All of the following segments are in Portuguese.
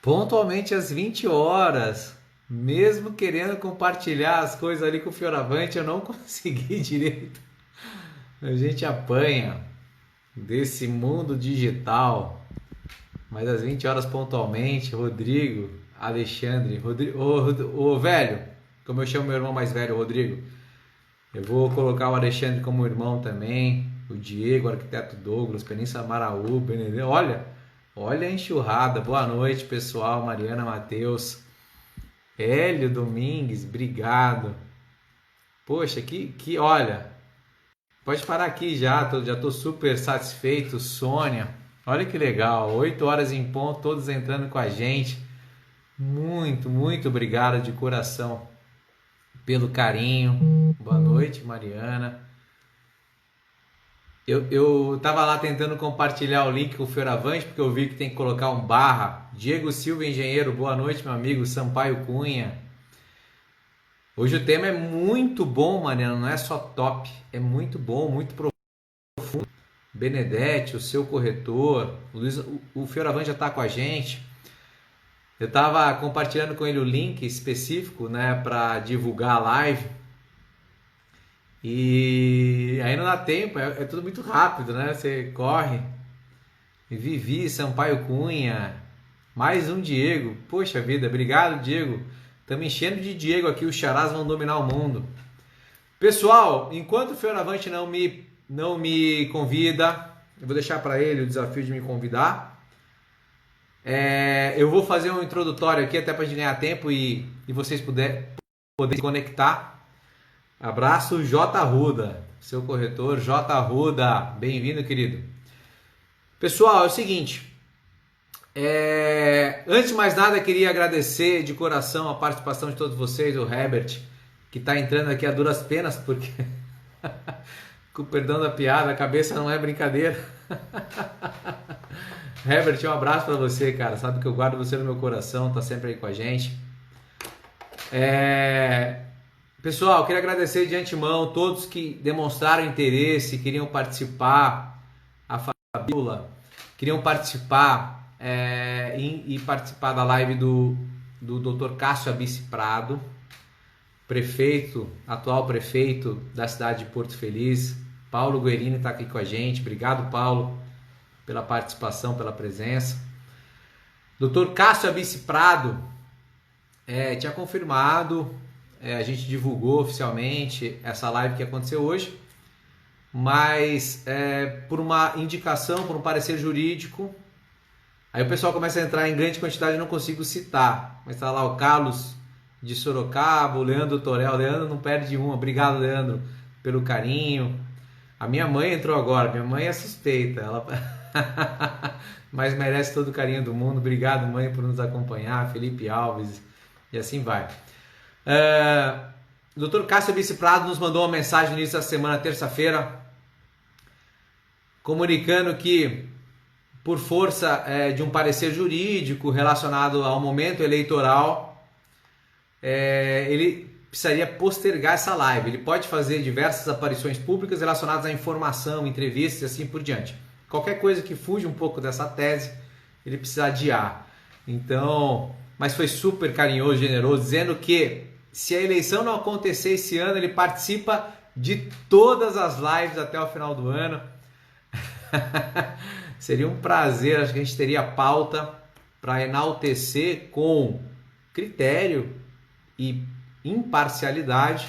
pontualmente às 20 horas. Mesmo querendo compartilhar as coisas ali com o Fioravante, eu não consegui direito. A gente apanha desse mundo digital. Mas às 20 horas pontualmente, Rodrigo, Alexandre, Rodrigo, ô velho, como eu chamo meu irmão mais velho, Rodrigo, eu vou colocar o Alexandre como irmão também, o Diego, o arquiteto Douglas, Península Maraú, Benedito, olha a enxurrada, boa noite pessoal, Mariana, Matheus, Hélio Domingues, obrigado, poxa, olha, pode parar aqui já tô super satisfeito, Sônia, olha que legal, 8 horas em ponto, todos entrando com a gente, muito obrigado de coração pelo carinho, boa noite Mariana. Eu tava lá tentando compartilhar o link com o Fioravante, porque eu vi que tem que colocar um barra. Diego Silva, engenheiro, boa noite, meu amigo. Sampaio Cunha. Hoje o tema é muito bom, Mariana, não é só top. É muito bom, muito profundo. Benedetti, o seu corretor. O Fioravante já tá com a gente. Eu tava compartilhando com ele o link específico, né, para divulgar a live. E aí não dá tempo, é tudo muito rápido, né? Você corre. Vivi, Sampaio Cunha, mais um Diego. Poxa vida, obrigado Diego. Estamos enchendo de Diego aqui, os charás vão dominar o mundo. Pessoal, enquanto o Fioravante não me convida, eu vou deixar para ele o desafio de me convidar. Eu vou fazer um introdutório aqui até para a gente ganhar tempo e vocês poderem se conectar. Abraço J. Arruda, seu corretor J. Arruda, bem-vindo querido. Pessoal, é o seguinte, antes de mais nada queria agradecer de coração a participação de todos vocês, o Herbert, que está entrando aqui a duras penas, porque, com perdão da piada, a cabeça não é brincadeira. Herbert, um abraço para você, cara, sabe que eu guardo você no meu coração, tá sempre aí com a gente. Pessoal, eu queria agradecer de antemão todos que demonstraram interesse, queriam participar, a Fabiola, queriam participar e participar da live do Dr. Cássio Abissi Prado, atual prefeito da cidade de Porto Feliz. Paulo Guerini está aqui com a gente, obrigado Paulo pela participação, pela presença. Dr. Cássio Abissi Prado tinha confirmado, a gente divulgou oficialmente essa live que aconteceu hoje, mas por uma indicação, por um parecer jurídico, aí o pessoal começa a entrar em grande quantidade e não consigo citar, mas está lá o Carlos de Sorocaba, o Leandro Torel, Leandro não perde uma, obrigado Leandro pelo carinho, a minha mãe entrou agora, minha mãe é suspeita, ela mas merece todo o carinho do mundo, obrigado mãe por nos acompanhar, Felipe Alves e assim vai. Dr. Cássio Abissi Prado nos mandou uma mensagem no início da semana, terça-feira, comunicando que, por força de um parecer jurídico relacionado ao momento eleitoral, ele precisaria postergar essa live. Ele pode fazer diversas aparições públicas relacionadas à informação, entrevistas e assim por diante. Qualquer coisa que fuja um pouco dessa tese, ele precisa adiar. Então, mas foi super carinhoso, generoso, dizendo que se a eleição não acontecer esse ano, ele participa de todas as lives até o final do ano. Seria um prazer, acho que a gente teria pauta para enaltecer com critério e imparcialidade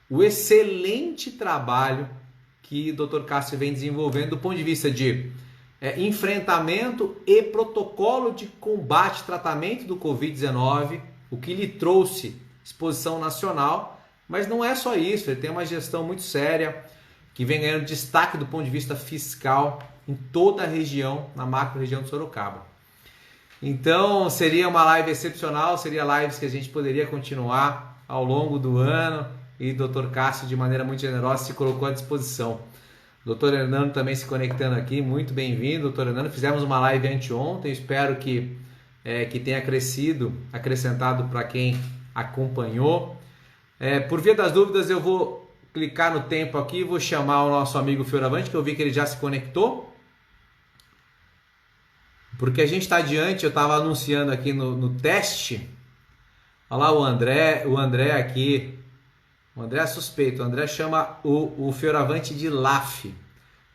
o excelente trabalho que o Dr. Cássio vem desenvolvendo do ponto de vista de enfrentamento e protocolo de combate e tratamento do Covid-19, o que lhe trouxe exposição nacional, mas não é só isso, ele tem uma gestão muito séria, que vem ganhando destaque do ponto de vista fiscal em toda a região, na macro-região de Sorocaba. Então, seria uma live excepcional, seria lives que a gente poderia continuar ao longo do ano, e o Dr. Cássio, de maneira muito generosa, se colocou à disposição. Dr. Hernando também se conectando aqui, muito bem-vindo, Dr. Hernando. Fizemos uma live anteontem, espero que tenha acrescentado para quem acompanhou. Por via das dúvidas, eu vou clicar no tempo aqui e vou chamar o nosso amigo Fioravante, que eu vi que ele já se conectou. porque a gente está adiante, eu estava anunciando aqui no teste. Olha lá o André aqui. O André é suspeito. O André chama o Fioravante de LAF.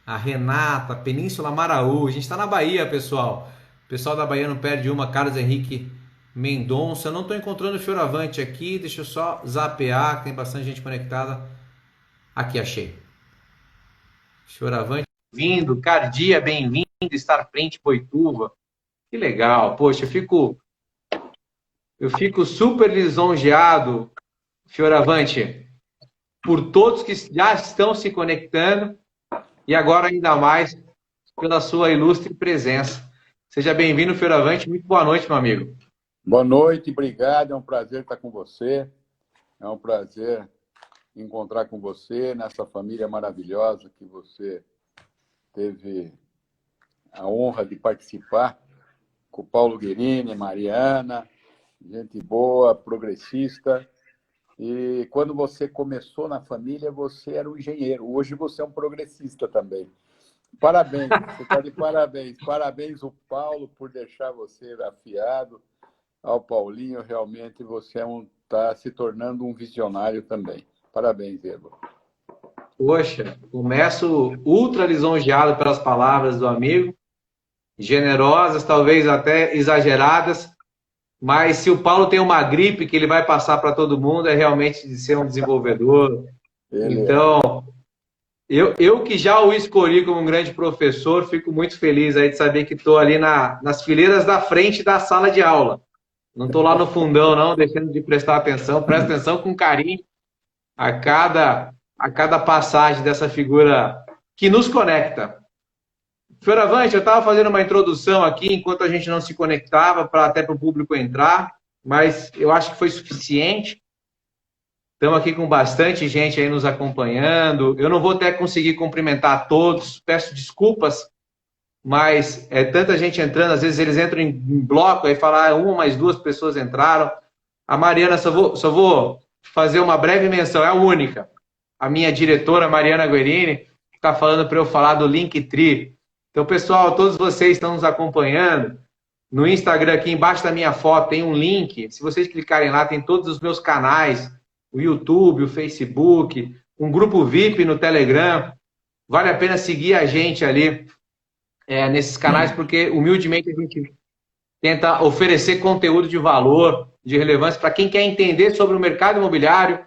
A Renata, Península Maraú. A gente está na Bahia, pessoal. O pessoal da Bahia não perde uma. Carlos Henrique Mendonça. Eu não estou encontrando o Fioravante aqui. Deixa eu só zapear, que tem bastante gente conectada. Aqui, achei. Fioravante. Vindo, Cardia, bem-vindo. Estar frente, Boituva. Que legal. Poxa, eu fico super lisonjeado, Fioravante, por todos que já estão se conectando e agora ainda mais pela sua ilustre presença. Seja bem-vindo, Fioravante. Muito boa noite, meu amigo. Boa noite, obrigado. É um prazer estar com você. É um prazer encontrar com você nessa família maravilhosa que você teve a honra de participar, com o Paulo Guerini, Mariana, gente boa, progressista. E quando você começou na família, você era um engenheiro. Hoje você é um progressista também. Parabéns, você está de parabéns. Parabéns ao Paulo por deixar você afiado. Ao Paulinho, realmente você está se tornando um visionário também. Parabéns, Evo. Poxa, começo ultra lisonjeado pelas palavras do amigo, generosas, talvez até exageradas, mas se o Paulo tem uma gripe que ele vai passar para todo mundo, é realmente de ser um desenvolvedor. Então, eu que já o escolhi como um grande professor, fico muito feliz aí de saber que estou ali nas fileiras da frente da sala de aula. Não estou lá no fundão, não, deixando de prestar atenção. Presta atenção com carinho a cada passagem dessa figura que nos conecta. Fioravante, eu estava fazendo uma introdução aqui enquanto a gente não se conectava, até para o público entrar, mas eu acho que foi suficiente. Estamos aqui com bastante gente aí nos acompanhando. Eu não vou até conseguir cumprimentar a todos, peço desculpas, mas é tanta gente entrando, às vezes eles entram em bloco, aí falar uma mais duas pessoas entraram. A Mariana, só vou fazer uma breve menção, é a única. A minha diretora, Mariana Guerini, está falando para eu falar do Linktree. Então, pessoal, todos vocês estão nos acompanhando. No Instagram, aqui embaixo da minha foto, tem um link. Se vocês clicarem lá, tem todos os meus canais, o YouTube, o Facebook, um grupo VIP no Telegram. Vale a pena seguir a gente ali nesses canais, porque humildemente a gente tenta oferecer conteúdo de valor, de relevância para quem quer entender sobre o mercado imobiliário,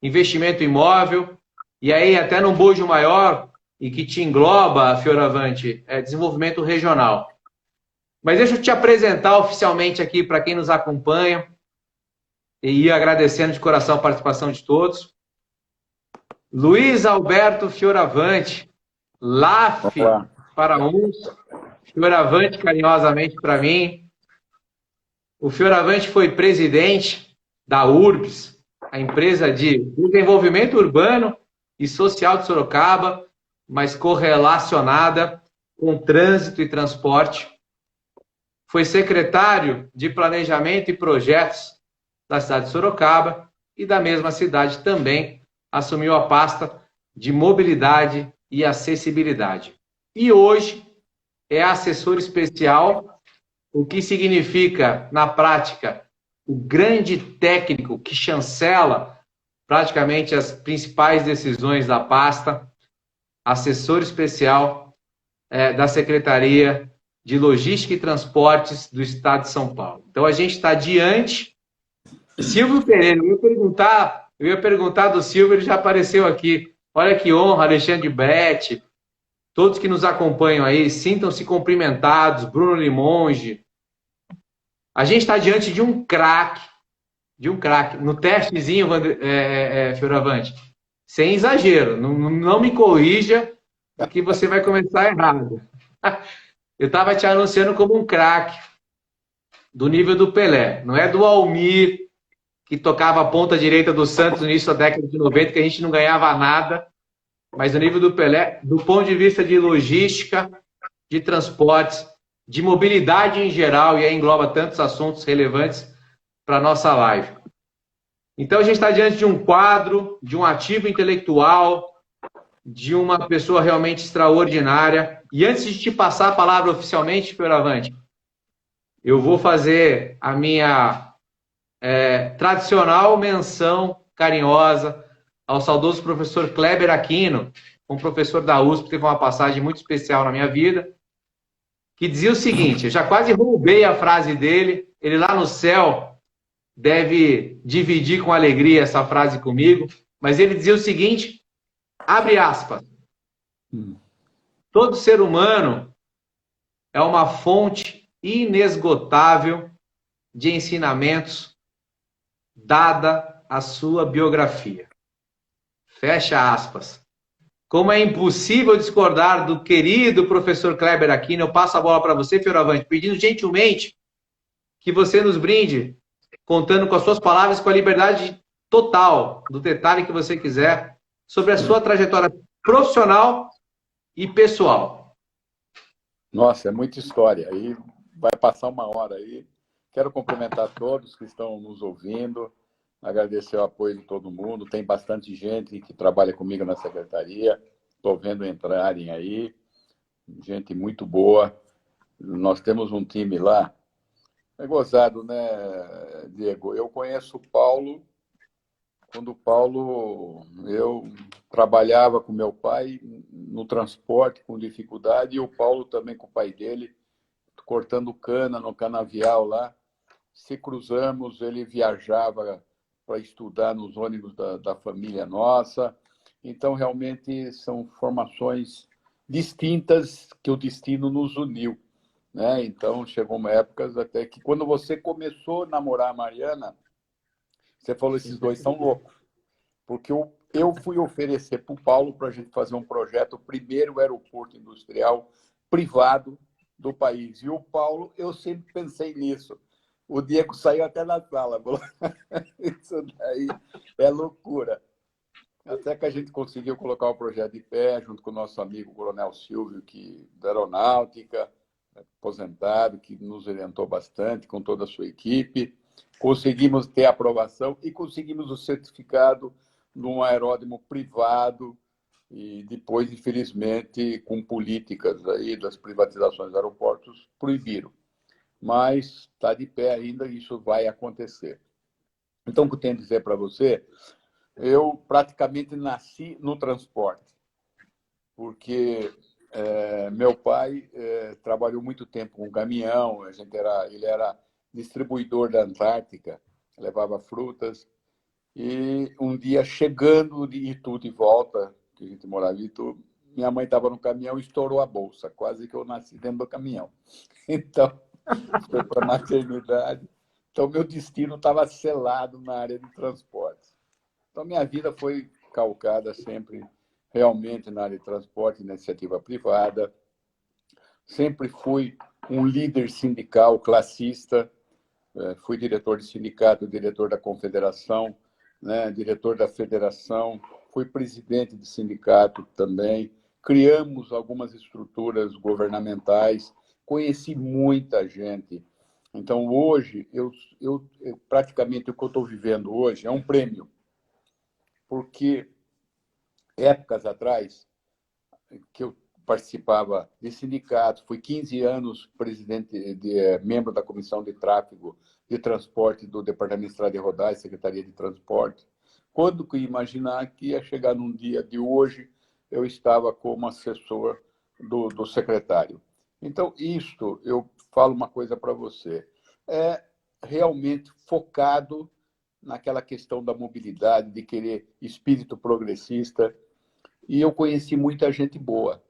investimento imóvel, e aí até num bojo maior, e que te engloba, Fioravante, desenvolvimento regional. Mas deixa eu te apresentar oficialmente aqui para quem nos acompanha, e ir agradecendo de coração a participação de todos. Luiz Alberto Fioravante, LAF para uns, Fioravante carinhosamente para mim. O Fioravante foi presidente da URBS, a empresa de desenvolvimento urbano e social de Sorocaba, mas correlacionada com trânsito e transporte. Foi secretário de Planejamento e Projetos da cidade de Sorocaba e da mesma cidade também assumiu a pasta de Mobilidade e Acessibilidade. E hoje é assessor especial, o que significa, na prática, o grande técnico que chancela praticamente as principais decisões da pasta, assessor especial da Secretaria de Logística e Transportes do Estado de São Paulo. Então, a gente está diante. Silvio Pereira, eu ia perguntar do Silvio, ele já apareceu aqui. Olha que honra, Alexandre Bretti, todos que nos acompanham aí, sintam-se cumprimentados, Bruno Limonge. A gente está diante de um craque, no testezinho, Fioravante, sem exagero, não me corrija, porque você vai começar errado. Eu estava te anunciando como um craque do nível do Pelé, não é do Almir, que tocava a ponta direita do Santos no início da década de 90, que a gente não ganhava nada, mas do nível do Pelé, do ponto de vista de logística, de transportes, de mobilidade em geral, e aí engloba tantos assuntos relevantes para a nossa live. Então, a gente está diante de um quadro, de um ativo intelectual, de uma pessoa realmente extraordinária. E antes de te passar a palavra oficialmente, Fioravante, eu vou fazer a minha tradicional menção carinhosa ao saudoso professor Kleber Aquino, um professor da USP que teve uma passagem muito especial na minha vida, que dizia o seguinte, eu já quase roubei a frase dele, ele lá no céu deve dividir com alegria essa frase comigo, mas ele dizia o seguinte, abre aspas, todo ser humano é uma fonte inesgotável de ensinamentos dada a sua biografia. Fecha aspas. Como é impossível discordar do querido professor Kleber Aquino, eu passo a bola para você, Fioravante, pedindo gentilmente que você nos brinde, contando com as suas palavras, com a liberdade total, do detalhe que você quiser, sobre a sua trajetória profissional e pessoal. Nossa, é muita história. Aí vai passar uma hora aí. Quero cumprimentar todos que estão nos ouvindo, agradecer o apoio de todo mundo. Tem bastante gente que trabalha comigo na secretaria. Estou vendo entrarem aí. Gente muito boa. Nós temos um time lá. É gozado, né, Diego? Eu conheço o Paulo quando o Paulo... Eu trabalhava com meu pai no transporte com dificuldade e o Paulo também com o pai dele, cortando cana no canavial lá. Se cruzamos, ele viajava para estudar nos ônibus da família nossa. Então, realmente, são formações distintas que o destino nos uniu, né? Então, chegou uma época até que, quando você começou a namorar a Mariana, você falou, esses dois são loucos. Porque eu fui oferecer para o Paulo para a gente fazer um projeto, o primeiro aeroporto industrial privado do país. E o Paulo, eu sempre pensei nisso. O Diego saiu até na sala. Isso daí é loucura. Até que a gente conseguiu colocar o projeto de pé, junto com o nosso amigo Coronel Silvio, da Aeronáutica, aposentado, que nos orientou bastante com toda a sua equipe. Conseguimos ter a aprovação e conseguimos o certificado num aeródromo privado e depois, infelizmente, com políticas aí das privatizações dos aeroportos, proibiram. Mas está de pé ainda e isso vai acontecer. Então, o que eu tenho a dizer para você, eu praticamente nasci no transporte, porque meu pai trabalhou muito tempo com caminhão, ele era distribuidor da Antártica, levava frutas, e um dia, chegando de Itu de volta, que a gente morava em Itu, minha mãe estava no caminhão e estourou a bolsa, quase que eu nasci dentro do caminhão. Então, foi para a maternidade. Então, meu destino estava selado na área de transportes. Então, minha vida foi calcada sempre realmente na área de transporte, iniciativa privada. Sempre fui um líder sindical classista, fui diretor de sindicato, diretor da confederação, né, diretor da federação, fui presidente de sindicato também. Criamos algumas estruturas governamentais, conheci muita gente. Então, hoje, praticamente o que eu estou vivendo hoje é um prêmio, porque épocas atrás, que eu participava de sindicatos, fui 15 anos membro da Comissão de Tráfego de Transporte do Departamento de Estrada e Rodais, Secretaria de Transporte. Quando que ia imaginar que ia chegar num dia de hoje, eu estava como assessor do secretário. Então, isto, eu falo uma coisa para você, é realmente focado naquela questão da mobilidade, de querer espírito progressista, e eu conheci muita gente boa.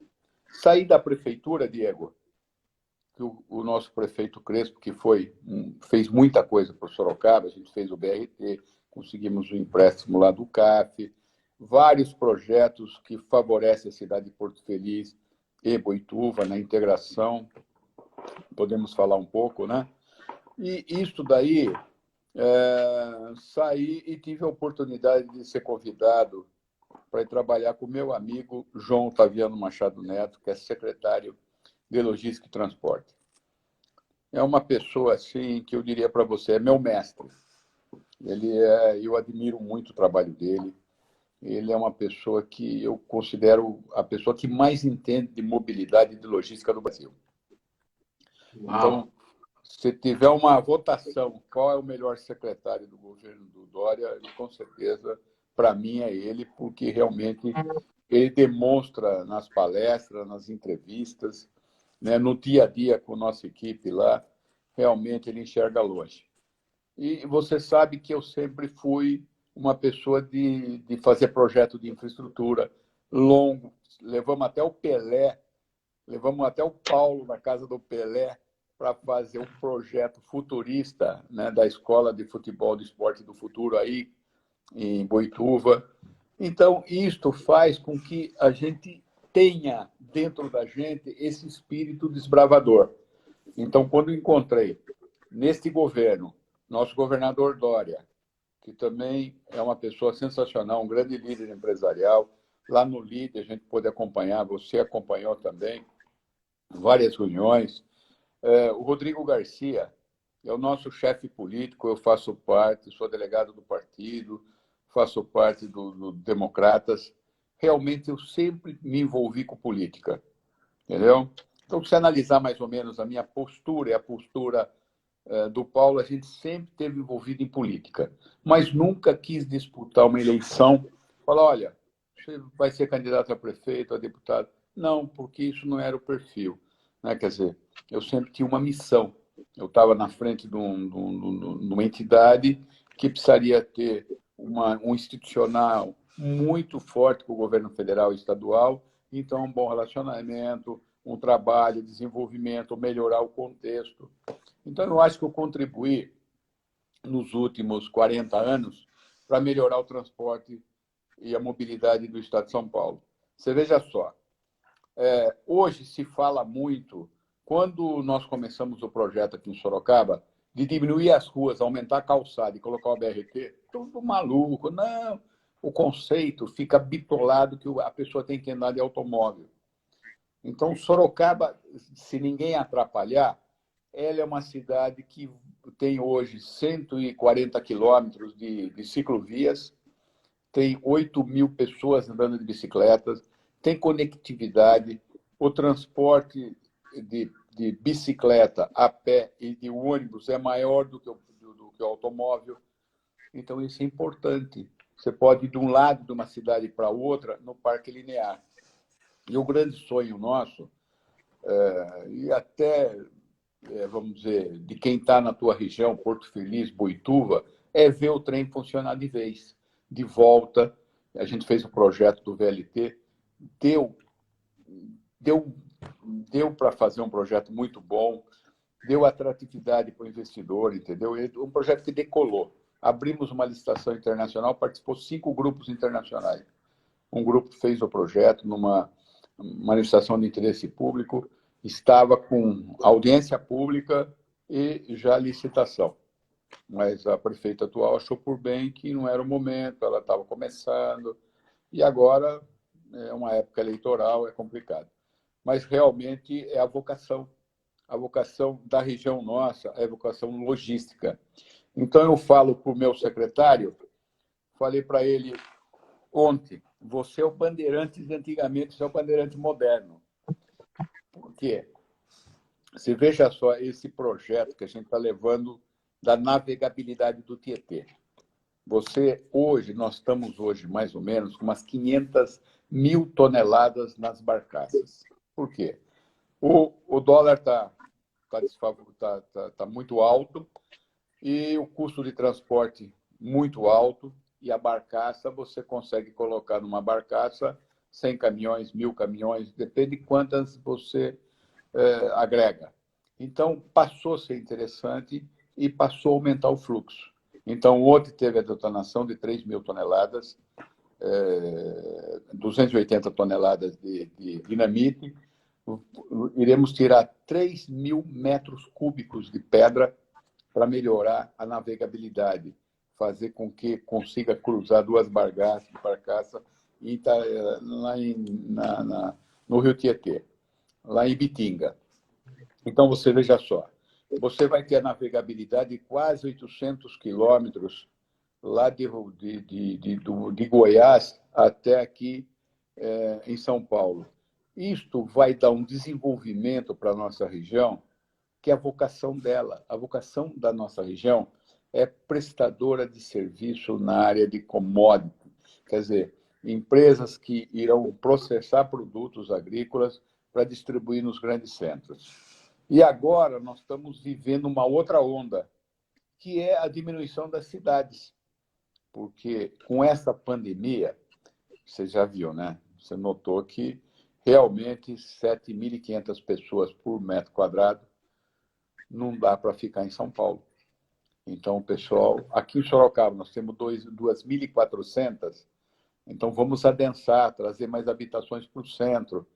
Saí da prefeitura, Diego, que o nosso prefeito Crespo, que fez muita coisa para o Sorocaba, a gente fez o BRT, conseguimos o empréstimo lá do CAF, vários projetos que favorecem a cidade de Porto Feliz e Boituva na integração, podemos falar um pouco, né? E isso daí, saí e tive a oportunidade de ser convidado para ir trabalhar com o meu amigo João Otaviano Machado Neto, que é secretário de Logística e Transporte. É uma pessoa assim que eu diria para você, é meu mestre. Eu admiro muito o trabalho dele. Ele é uma pessoa que eu considero a pessoa que mais entende de mobilidade e de logística do Brasil. Uau. Então, se tiver uma votação, qual é o melhor secretário do governo do Dória, com certeza, para mim, é ele, porque realmente ele demonstra nas palestras, nas entrevistas, né, no dia a dia com a nossa equipe lá, realmente ele enxerga longe. E você sabe que eu sempre fui uma pessoa de fazer projeto de infraestrutura longo. Levamos até o Pelé, levamos até o Paulo na casa do Pelé para fazer um projeto futurista, né, da Escola de Futebol do Esporte do Futuro aí em Boituva. Então, isto faz com que a gente tenha dentro da gente esse espírito desbravador. Então, quando encontrei neste governo, nosso governador Dória, que também é uma pessoa sensacional, um grande líder empresarial, lá no LIDE a gente pôde acompanhar, você acompanhou também, várias reuniões. O Rodrigo Garcia é o nosso chefe político, eu faço parte, sou delegado do partido, faço parte do Democratas. Realmente eu sempre me envolvi com política, entendeu? Então, se analisar mais ou menos a minha postura e a postura do Paulo, a gente sempre esteve envolvido em política, mas nunca quis disputar uma eleição, falar, olha, você vai ser candidato a prefeito, a deputado. Não, porque isso não era o perfil, né? Quer dizer, eu sempre tinha uma missão. Eu estava na frente de uma entidade que precisaria ter um institucional muito forte com o governo federal e estadual, então um bom relacionamento, um trabalho, desenvolvimento, melhorar o contexto. Então, eu acho que eu contribuí nos últimos 40 anos para melhorar o transporte e a mobilidade do Estado de São Paulo. Você veja só, hoje se fala muito, quando nós começamos o projeto aqui em Sorocaba, de diminuir as ruas, aumentar a calçada e colocar o BRT, tudo maluco. Não, o conceito fica bitolado que a pessoa tem que andar de automóvel. Então, Sorocaba, se ninguém atrapalhar, ela é uma cidade que tem hoje 140 quilômetros de ciclovias, tem 8.000 pessoas andando de bicicletas, tem conectividade, o transporte de bicicleta, a pé e de ônibus é maior do que o automóvel. Então, isso é importante. Você pode ir de um lado de uma cidade para outra no parque linear. E o grande sonho nosso, e até, vamos dizer, de quem está na tua região, Porto Feliz, Boituva, é ver o trem funcionar de vez, de volta. A gente fez o projeto do VLT, deu para fazer um projeto muito bom, deu atratividade para o investidor, entendeu? Um projeto que decolou. Abrimos uma licitação internacional, participou 5 grupos internacionais. Um grupo fez o projeto numa manifestação de interesse público, estava com audiência pública e já licitação. Mas a prefeita atual achou por bem que não era o momento, ela estava começando, e agora é uma época eleitoral, é complicado. Mas realmente é a vocação da região nossa, é a vocação logística. Então eu falo para o meu secretário, falei para ele ontem, você é o bandeirante de antigamente, você é o bandeirante moderno. Por quê? Você veja só esse projeto que a gente está levando da navegabilidade do Tietê. Nós estamos hoje mais ou menos com umas 500.000 toneladas nas barcaças. Por quê? O dólar está muito alto e o custo de transporte muito alto, e a barcaça, você consegue colocar numa barcaça 100 caminhões, 1.000 caminhões, depende de quantas você agrega. Então, passou a ser interessante e passou a aumentar o fluxo. Então, ontem teve a detonação de 3.000 toneladas, 280 toneladas de dinamite, iremos tirar 3.000 metros cúbicos de pedra para melhorar a navegabilidade, fazer com que consiga cruzar 2 barcaças no Rio Tietê, lá em Ibitinga. Então, você veja só, você vai ter a navegabilidade de quase 800 quilômetros lá de Goiás até aqui em São Paulo. Isto vai dar um desenvolvimento para a nossa região que é a vocação dela. A vocação da nossa região é prestadora de serviço na área de commodity, quer dizer, empresas que irão processar produtos agrícolas para distribuir nos grandes centros. E agora nós estamos vivendo uma outra onda, que é a diminuição das cidades. Porque com essa pandemia, você já viu, né? Você notou que realmente 7.500 pessoas por metro quadrado não dá para ficar em São Paulo. Então, pessoal, aqui em Sorocaba nós temos 2.400, então vamos adensar, trazer mais habitações para o centro.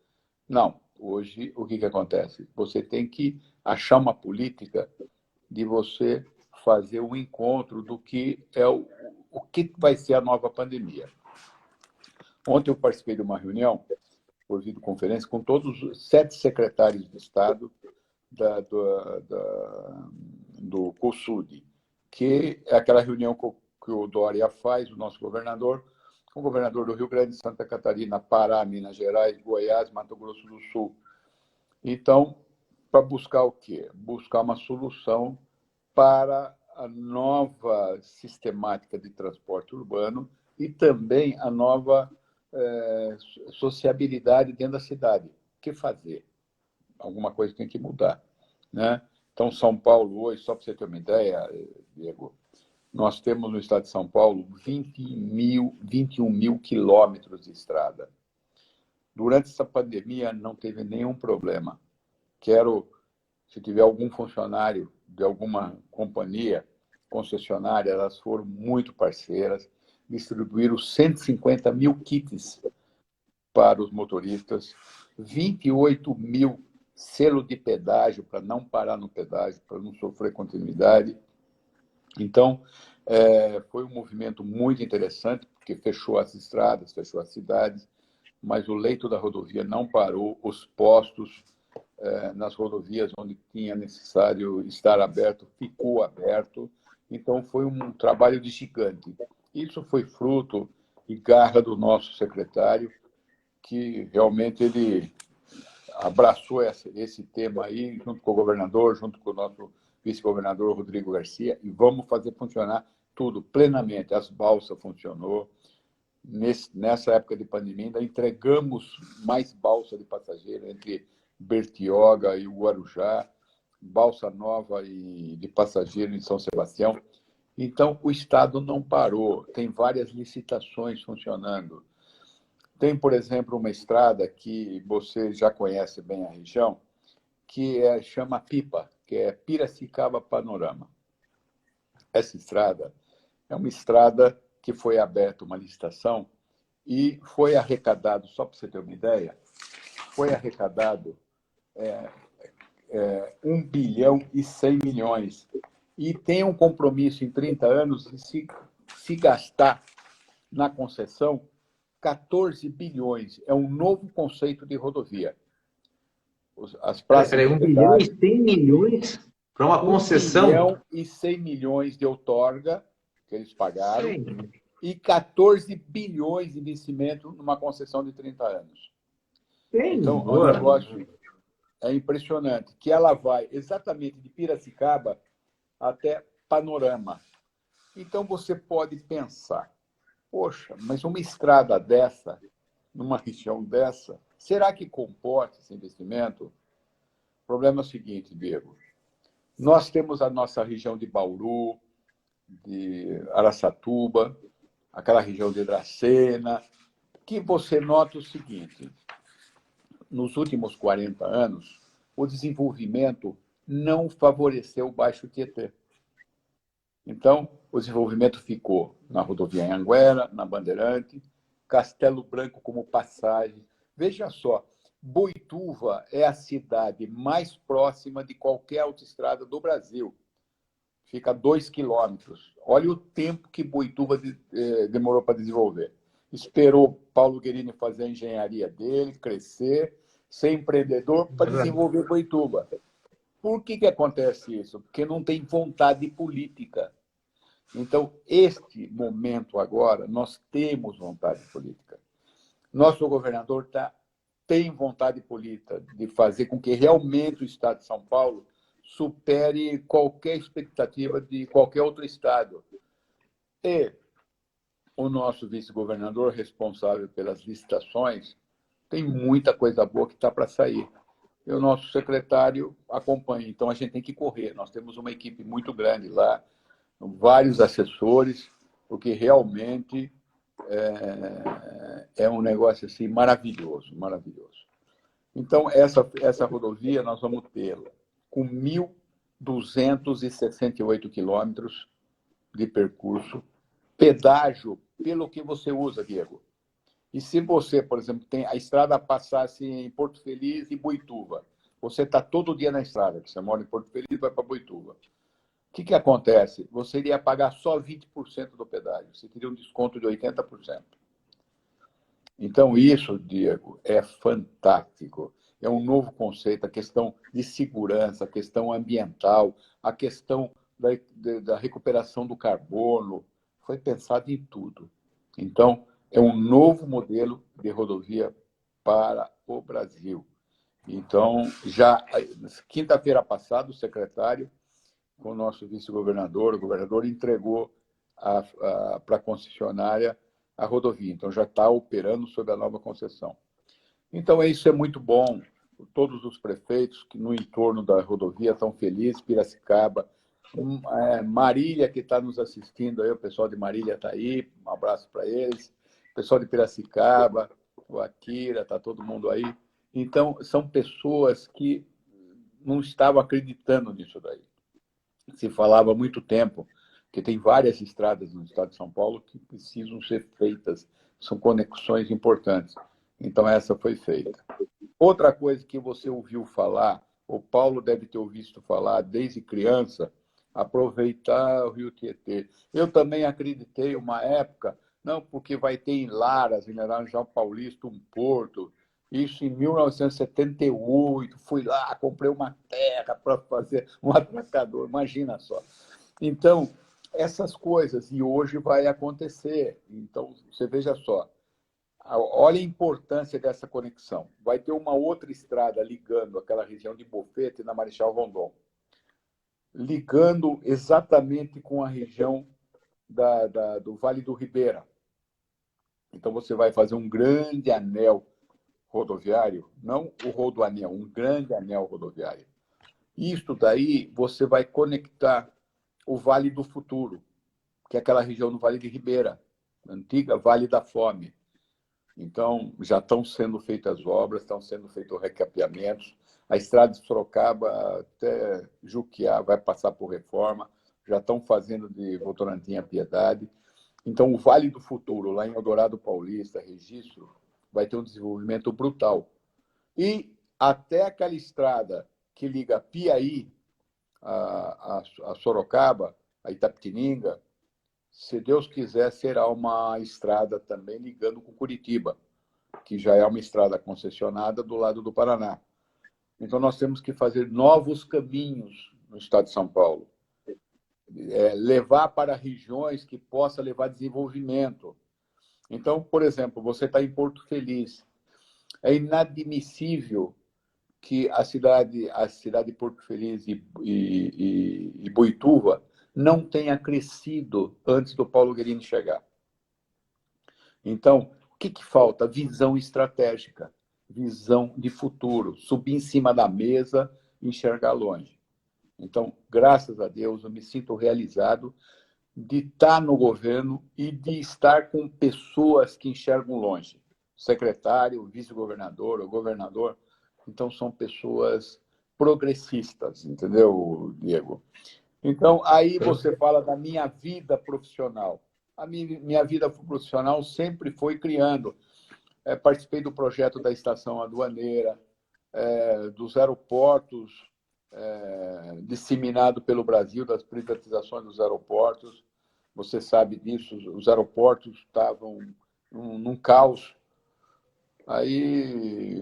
Não, hoje o que acontece? Você tem que achar uma política de você fazer um encontro do que é o que vai ser a nova pandemia. Ontem eu participei de uma reunião, por videoconferência, com todos os 7 secretários de Estado do COSUD, que é aquela reunião que o Dória faz, o nosso governador, com o governador do Rio Grande, Santa Catarina, Pará, Minas Gerais, Goiás, Mato Grosso do Sul. Então, para buscar o quê? Buscar uma solução para a nova sistemática de transporte urbano e também a nova sociabilidade dentro da cidade. O que fazer? Alguma coisa tem que mudar, né? Então, São Paulo hoje, só para você ter uma ideia, Diego, nós temos no estado de São Paulo 21 mil quilômetros de estrada. Durante essa pandemia não teve nenhum problema. Se tiver algum funcionário de alguma companhia, concessionária, elas foram muito parceiras, distribuíram 150 mil kits para os motoristas, 28 mil selo de pedágio para não parar no pedágio, para não sofrer continuidade. Então, foi um movimento muito interessante, porque fechou as estradas, fechou as cidades, mas o leito da rodovia não parou, os postos nas rodovias onde tinha necessário estar aberto, ficou aberto. Então, foi um trabalho de gigante. Isso foi fruto e garra do nosso secretário, que realmente ele abraçou esse tema aí, junto com o governador, junto com o nosso vice-governador Rodrigo Garcia, e vamos fazer funcionar tudo plenamente. As balsas funcionou. Nessa época de pandemia, ainda entregamos mais balsa de passageiro entre Bertioga e o Guarujá, balsa nova e de passageiro em São Sebastião. Então, o Estado não parou, tem várias licitações funcionando. Tem, por exemplo, uma estrada que você já conhece bem a região, que chama PIPA, que é Piracicaba Panorama. Essa estrada é uma estrada que foi aberta uma licitação e foi arrecadado, só para você ter uma ideia, foi arrecadado 1 bilhão e 100 milhões. E tem um compromisso em 30 anos de se gastar na concessão 14 bilhões. É um novo conceito de rodovia. As praças Peraí, 1 bilhão e 100 milhões para uma concessão? 1 bilhão e 100 milhões de outorga que eles pagaram. Sim. E 14 bilhões de investimento numa concessão de 30 anos. Então, o negócio é impressionante, que ela vai exatamente de Piracicaba até Panorama. Então, você pode pensar, poxa, mas uma estrada dessa, numa região dessa, será que comporta esse investimento? O problema é o seguinte, Diego. Nós temos a nossa região de Bauru, de Araçatuba, aquela região de Dracena, que você nota o seguinte, nos últimos 40 anos, o desenvolvimento não favoreceu o Baixo Tietê. Então, o desenvolvimento ficou na rodovia Anhanguera, na Bandeirante, Castelo Branco como passagem. Veja só, Boituva é a cidade mais próxima de qualquer autoestrada do Brasil. Fica a 2 quilômetros. Olha o tempo que Boituva demorou para desenvolver. Esperou Paulo Guerini fazer a engenharia dele, crescer, ser empreendedor para desenvolver Boituva. Por que acontece isso? Porque não tem vontade política. Então, este momento agora, nós temos vontade política. Nosso governador tem vontade política de fazer com que realmente o Estado de São Paulo supere qualquer expectativa de qualquer outro estado. E o nosso vice-governador responsável pelas licitações tem muita coisa boa que está para sair. E o nosso secretário acompanha. Então, a gente tem que correr. Nós temos uma equipe muito grande lá, vários assessores, porque realmente é um negócio assim maravilhoso, maravilhoso. Então, essa rodovia nós vamos tê-la com 1.268 quilômetros de percurso, pedágio pelo que você usa, Diego. E se você, por exemplo, tem a estrada passasse em Porto Feliz e Boituva, você está todo dia na estrada, você mora em Porto Feliz e vai para Boituva. O que acontece? Você iria pagar só 20% do pedágio, você teria um desconto de 80%. Então, isso, Diego, é fantástico. É um novo conceito, a questão de segurança, a questão ambiental, a questão da recuperação do carbono. Foi pensado em tudo. Então, é um novo modelo de rodovia para o Brasil. Então, já quinta-feira passada, o secretário, com o nosso vice-governador, o governador entregou para a concessionária a rodovia. Então, já está operando sob a nova concessão. Então, isso é muito bom. Todos os prefeitos que no entorno da rodovia estão felizes, Piracicaba, Marília, que está nos assistindo aí, o pessoal de Marília está aí, um abraço para eles. O pessoal de Piracicaba, o Akira, está todo mundo aí. Então, são pessoas que não estavam acreditando nisso daí. Se falava há muito tempo que tem várias estradas no estado de São Paulo que precisam ser feitas, são conexões importantes. Então, essa foi feita. Outra coisa que você ouviu falar, o Paulo deve ter ouvido falar desde criança, aproveitar o Rio Tietê. Eu também acreditei uma época, não, porque vai ter em Laras, em Laranjal Paulista, um porto. Isso em 1978, fui lá, comprei uma terra para fazer um atracador, imagina só. Então, essas coisas, e hoje vai acontecer. Então, você veja só, olha a importância dessa conexão. Vai ter uma outra estrada ligando aquela região de Bofete na Marechal Rondon, ligando exatamente com a região do Vale do Ribeira. Então, você vai fazer um grande anel rodoviário, não o rodoanel, um grande anel rodoviário. Isso daí você vai conectar o Vale do Futuro, que é aquela região do Vale de Ribeira, antiga Vale da Fome. Então, já estão sendo feitas obras, estão sendo feitos recapeamentos. A estrada de Sorocaba até Juquiá vai passar por reforma, já estão fazendo de Votorantim a Piedade. Então, o Vale do Futuro, lá em Eldorado Paulista, Registro, vai ter um desenvolvimento brutal. E até aquela estrada que liga Piaí a Sorocaba, a Itapetininga, se Deus quiser, será uma estrada também ligando com Curitiba, que já é uma estrada concessionada do lado do Paraná. Então, nós temos que fazer novos caminhos no estado de São Paulo. Levar para regiões que possa levar desenvolvimento. Então, por exemplo, você está em Porto Feliz. É inadmissível que a cidade de Porto Feliz e Boituva não tenha crescido antes do Paulo Guerini chegar. Então, o que falta? Visão estratégica, visão de futuro, subir em cima da mesa e enxergar longe. Então, graças a Deus, eu me sinto realizado de estar no governo e de estar com pessoas que enxergam longe. Secretário, vice-governador, o governador. Então, são pessoas progressistas, entendeu, Diego? Então, aí você fala da minha vida profissional. A minha vida profissional sempre foi criando. Participei do projeto da estação aduaneira, dos aeroportos, disseminado pelo Brasil, das privatizações dos aeroportos. Você sabe disso, os aeroportos estavam num caos. Aí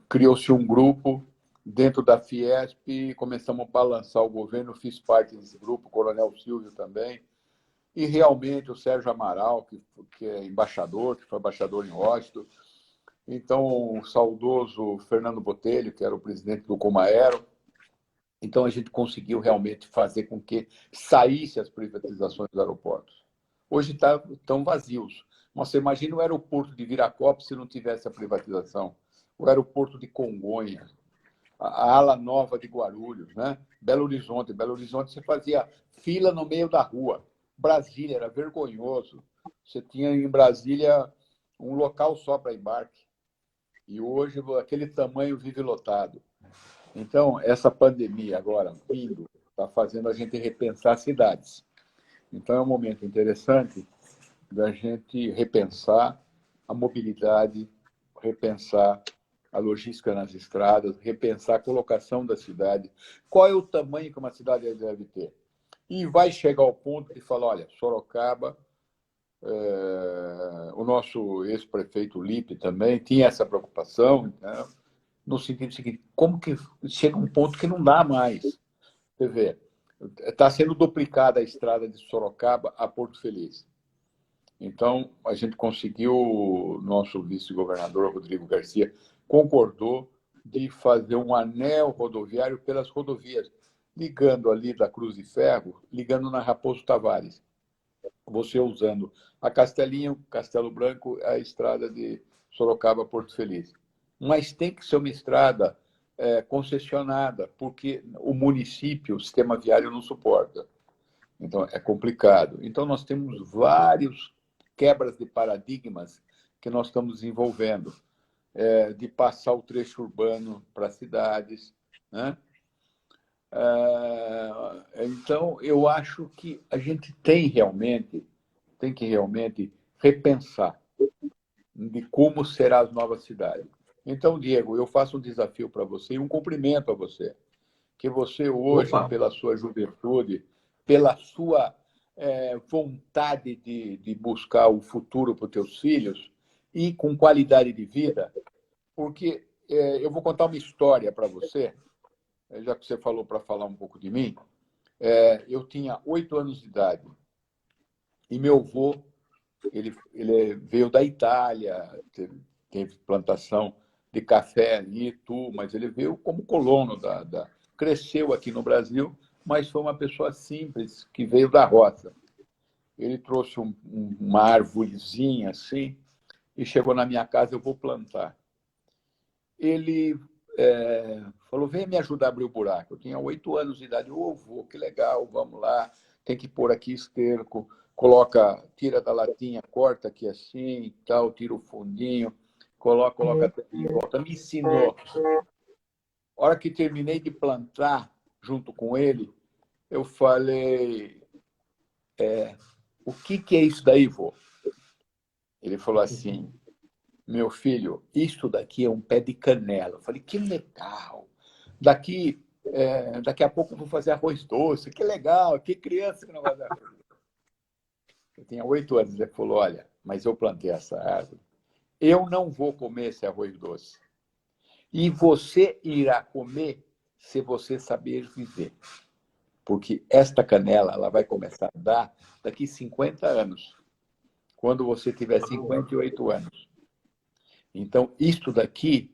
criou-se um grupo dentro da Fiesp e começamos a balançar o governo. Fiz parte desse grupo, o Coronel Silvio também. E realmente o Sérgio Amaral, que é embaixador, que foi embaixador em Washington. Então, o saudoso Fernando Botelho, que era o presidente do Comaero. Então, a gente conseguiu realmente fazer com que saísse as privatizações dos aeroportos. Hoje estão vazios. Mas você imagina o aeroporto de Viracopos se não tivesse a privatização. O aeroporto de Congonhas, a ala nova de Guarulhos, né? Belo Horizonte. Belo Horizonte você fazia fila no meio da rua. Brasília era vergonhoso. Você tinha em Brasília um local só para embarque. E hoje aquele tamanho vive lotado. Então, essa pandemia agora vindo está fazendo a gente repensar cidades. Então, é um momento interessante da gente repensar a mobilidade, repensar a logística nas estradas, repensar a colocação da cidade, qual é o tamanho que uma cidade deve ter. E vai chegar ao ponto de falar, olha, Sorocaba, o nosso ex-prefeito Lipe também tinha essa preocupação, né? No sentido seguinte, como que chega um ponto que não dá mais? Você vê, está sendo duplicada a estrada de Sorocaba a Porto Feliz. Então, a gente conseguiu, nosso vice-governador, Rodrigo Garcia, concordou de fazer um anel rodoviário pelas rodovias, ligando ali da Cruz de Ferro, ligando na Raposo Tavares. Você usando a Castelinho, Castelo Branco, a estrada de Sorocaba a Porto Feliz. Mas tem que ser uma estrada concessionada, porque o município, o sistema viário não suporta. Então, é complicado. Então, nós temos vários quebras de paradigmas que nós estamos desenvolvendo, de passar o trecho urbano para as cidades, né? Então, eu acho que a gente tem que realmente repensar de como serão as novas cidades. Então, Diego, eu faço um desafio para você e um cumprimento a você, que você hoje, Opa! pela sua juventude, pela sua vontade de buscar o futuro para os teus filhos e com qualidade de vida, porque eu vou contar uma história para você, já que você falou para falar um pouco de mim. Eu tinha 8 anos de idade e meu avô, ele veio da Itália, teve plantação de café em Itu, mas ele veio como colono cresceu aqui no Brasil, mas foi uma pessoa simples que veio da roça. Ele trouxe uma árvorezinha assim e chegou na minha casa, eu vou plantar. Ele falou, vem me ajudar a abrir o buraco. Eu tinha 8 anos de idade. Ô, vô, que legal, vamos lá. Tem que pôr aqui esterco, coloca, tira da latinha, corta aqui assim e tal, tira o fundinho, coloca até de volta. Me ensinou. A hora que terminei de plantar junto com ele, eu falei, o que é isso daí, vô? Ele falou assim, meu filho, isso daqui é um pé de canela. Eu falei, que legal. Daqui a pouco eu vou fazer arroz doce. Que legal, que criança que não vai fazer arroz doce. Eu tinha 8 anos. Ele falou, olha, mas eu plantei essa árvore. Eu não vou comer esse arroz doce. E você irá comer se você saber viver. Porque esta canela ela vai começar a dar daqui 50 anos, quando você tiver 58 anos. Então, isto daqui,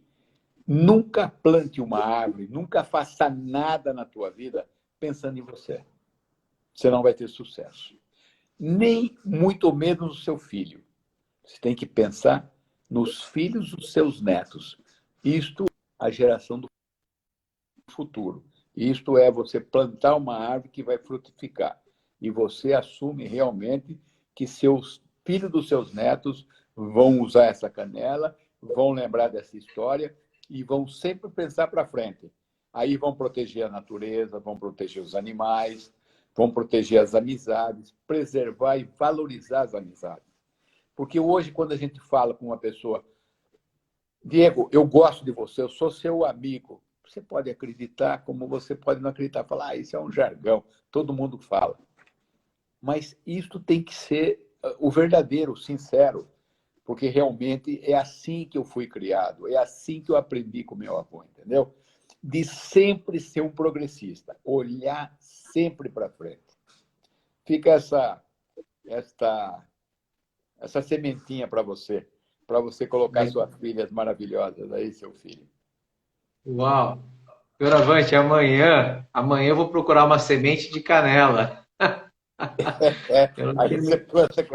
nunca plante uma árvore, nunca faça nada na tua vida pensando em você. Você não vai ter sucesso. Nem muito menos no seu filho. Você tem que pensar nos filhos dos seus netos. Isto é a geração do futuro. Isto é você plantar uma árvore que vai frutificar. E você assume realmente que seus filhos dos seus netos vão usar essa canela, vão lembrar dessa história e vão sempre pensar para frente. Aí vão proteger a natureza, vão proteger os animais, vão proteger as amizades, preservar e valorizar as amizades. Porque hoje, quando a gente fala com uma pessoa, Diego, eu gosto de você, eu sou seu amigo. Você pode acreditar, como você pode não acreditar, falar, isso é um jargão, todo mundo fala. Mas isso tem que ser o verdadeiro, o sincero, porque realmente é assim que eu fui criado, é assim que eu aprendi com meu avô, entendeu? De sempre ser um progressista, olhar sempre para frente. Fica essa sementinha para você colocar suas filhas maravilhosas aí, seu filho. Uau! Fioravante, amanhã eu vou procurar uma semente de canela. Eu não Aí tenho... você,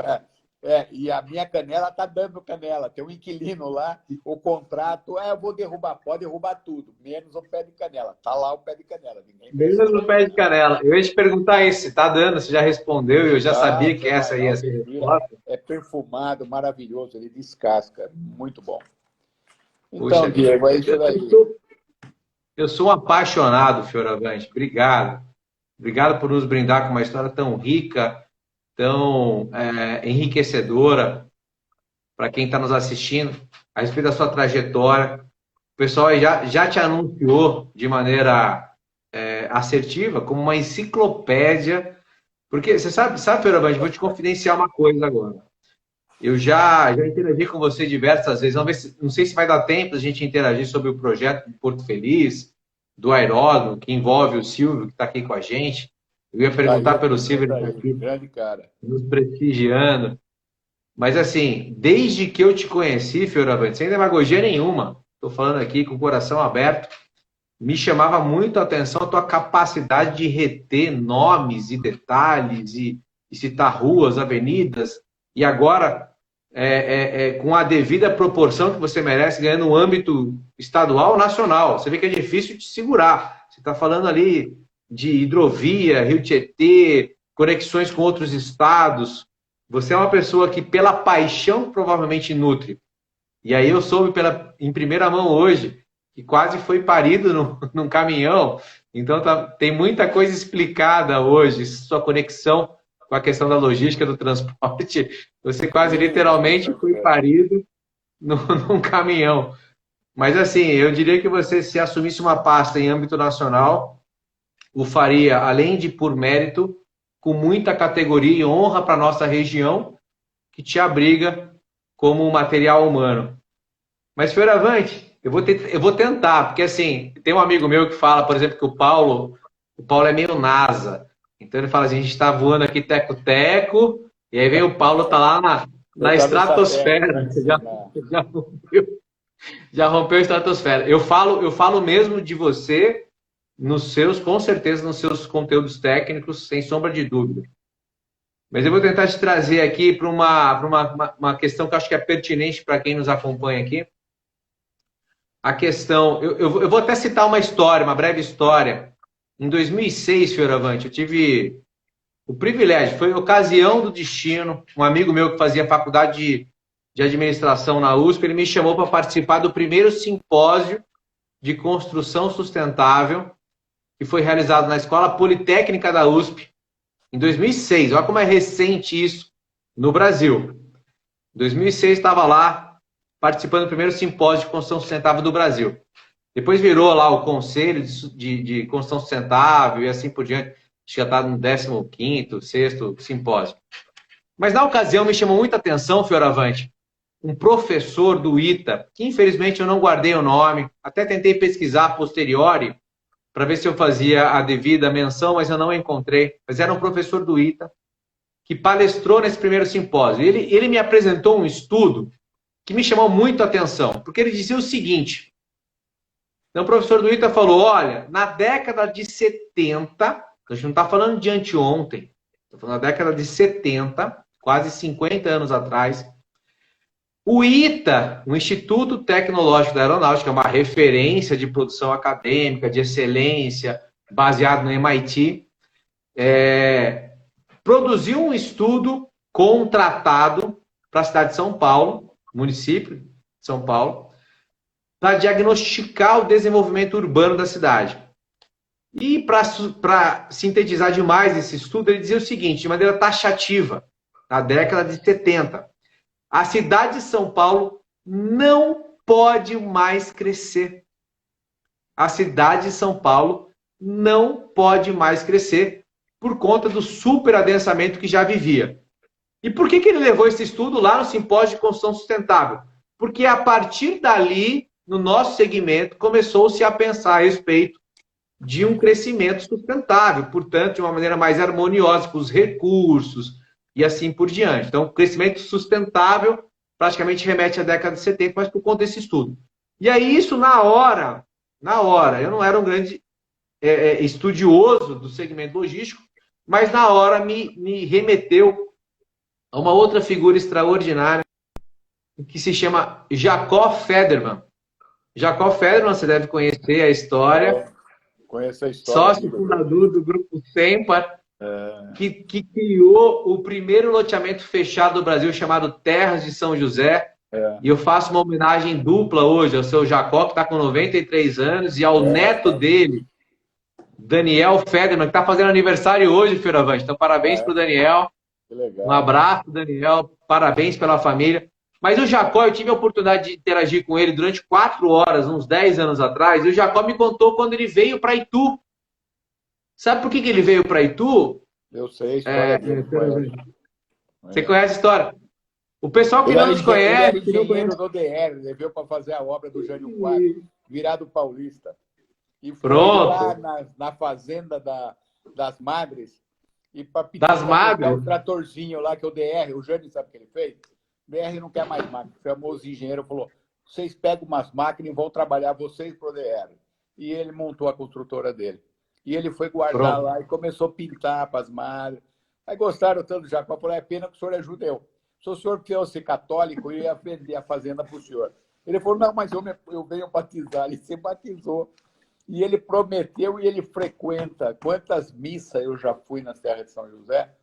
e a minha canela está dando canela. Tem um inquilino lá, o contrato, eu vou derrubar, pode derrubar tudo, menos o pé de canela. Está lá o pé de canela, ninguém mexe Menos no no pé de pé de canela. canela. Eu ia te perguntar isso, se tá dando, você já respondeu, eu já Tá, sabia que você vai essa lá, ia você ser a tira, resposta. é perfumado, maravilhoso, ele descasca, muito bom. Puxa Então, vida, Diego, é isso eu daí. sou, eu sou um apaixonado, Fioravante. Obrigado. Obrigado por nos brindar com uma história tão rica, tão enriquecedora para quem está nos assistindo, a respeito da sua trajetória. O pessoal aí já te anunciou de maneira assertiva como uma enciclopédia, porque você sabe, Fioravante, vou te confidenciar uma coisa agora. Eu já interagi com você diversas vezes. Não sei se vai dar tempo a gente interagir sobre o projeto de Porto Feliz, do aeródromo, que envolve o Silvio, que está aqui com a gente. Eu ia Tá aí, perguntar eu pelo conheço Silvio, ele está aí, aqui grande cara. nos prestigiando. Mas assim, desde que eu te conheci, Fioravante, sem demagogia nenhuma, estou falando aqui com o coração aberto, me chamava muito a atenção a tua capacidade de reter nomes e detalhes e citar ruas, avenidas, e agora, com a devida proporção que você merece, ganhando no âmbito estadual ou nacional. Você vê que é difícil de segurar. Você está falando ali de hidrovia, Rio Tietê, conexões com outros estados. Você é uma pessoa que, pela paixão, provavelmente nutre. E aí eu soube em primeira mão hoje que quase foi parido num caminhão. Então tem muita coisa explicada hoje, sua conexão com a questão da logística do transporte. Você quase literalmente foi parido num caminhão. Mas assim, eu diria que você, se assumisse uma pasta em âmbito nacional, o faria, além de por mérito, com muita categoria e honra para a nossa região, que te abriga como material humano. Mas, Fioravante, eu vou tentar, porque assim, tem um amigo meu que fala, por exemplo, que o Paulo é meio NASA. Então ele fala assim, a gente está voando aqui teco-teco, e aí vem o Paulo, tá lá Você na está no satélite estratosfera. lá em cima. Já rompeu, já rompeu a estratosfera. Eu falo mesmo de você com certeza, nos seus conteúdos técnicos, sem sombra de dúvida. Mas eu vou tentar te trazer aqui para uma questão que eu acho que é pertinente para quem nos acompanha aqui. A questão, eu vou até citar uma história, uma breve história. Em 2006, Fioravante, eu tive o privilégio, foi ocasião do destino. Um amigo meu que fazia faculdade de administração na USP, ele me chamou para participar do primeiro simpósio de construção sustentável que foi realizado na Escola Politécnica da USP em 2006. Olha como é recente isso no Brasil. Em 2006 estava lá participando do primeiro simpósio de construção sustentável do Brasil. Depois virou lá o Conselho de Construção Sustentável e assim por diante. Acho que já está no 15º, 6º simpósio. Mas na ocasião me chamou muita atenção, Fioravante, um professor do ITA, que infelizmente eu não guardei o nome, até tentei pesquisar a posteriori para ver se eu fazia a devida menção, mas eu não encontrei. Mas era um professor do ITA que palestrou nesse primeiro simpósio. Ele me apresentou um estudo que me chamou muito a atenção, porque ele dizia o seguinte. Então, o professor do ITA falou, olha, na década de 70, a gente não está falando de anteontem, está falando da década de 70, quase 50 anos atrás, o ITA, o Instituto Tecnológico da Aeronáutica, uma referência de produção acadêmica, de excelência, baseado no MIT, produziu um estudo contratado para a cidade de São Paulo, município de São Paulo, para diagnosticar o desenvolvimento urbano da cidade. E para sintetizar demais esse estudo, ele dizia o seguinte, de maneira taxativa, na década de 70, a cidade de São Paulo não pode mais crescer. A cidade de São Paulo não pode mais crescer por conta do superadensamento que já vivia. E por que ele levou esse estudo lá no Simpósio de Construção Sustentável? Porque a partir dali, no nosso segmento, começou-se a pensar a respeito de um crescimento sustentável, portanto, de uma maneira mais harmoniosa com os recursos e assim por diante. Então, o crescimento sustentável praticamente remete à década de 70, mas por conta desse estudo. E aí, isso, na hora, na hora. Eu não era um grande estudioso do segmento logístico, mas na hora me remeteu a uma outra figura extraordinária que se chama Jacob Federman. Jacob Federman, você deve conhecer a história, Conheço a história sócio dele. fundador do Grupo Sempar, que criou o primeiro loteamento fechado do Brasil chamado Terras de São José. E eu faço uma homenagem dupla hoje ao seu Jacó, que está com 93 anos, e ao neto dele, Daniel Federman, que está fazendo aniversário hoje, Fioravante. Então, parabéns para o Daniel. Que legal. Um abraço, Daniel. Parabéns pela família. Mas o Jacó, eu tive a oportunidade de interagir com ele durante 4 horas, uns 10 anos atrás, e o Jacó me contou quando ele veio para Itu. Sabe por que ele veio para Itu? Eu sei a história dele. Você conhece a história? O pessoal que Ele não era nos conhece... Ele era engenheiro do DR, ele veio para fazer a obra do Jânio Quadros, virado paulista. E foi lá na fazenda das Madres, e para pedir para o tratorzinho lá, que é o DR, o Jânio sabe o que ele fez? O DR não quer mais máquina. Chamou os engenheiros e falou, vocês pegam umas máquinas e vão trabalhar vocês para o DR. E ele montou a construtora dele. E ele foi guardar lá e começou a pintar para as madres. Aí gostaram tanto do Jacó, falaram, é pena que o senhor é judeu. Se o senhor fosse católico, eu ia vender a fazenda para o senhor. Ele falou, não, mas eu venho batizar. Ele se batizou. E ele prometeu e ele frequenta. Quantas missas eu já fui na Serra de São José,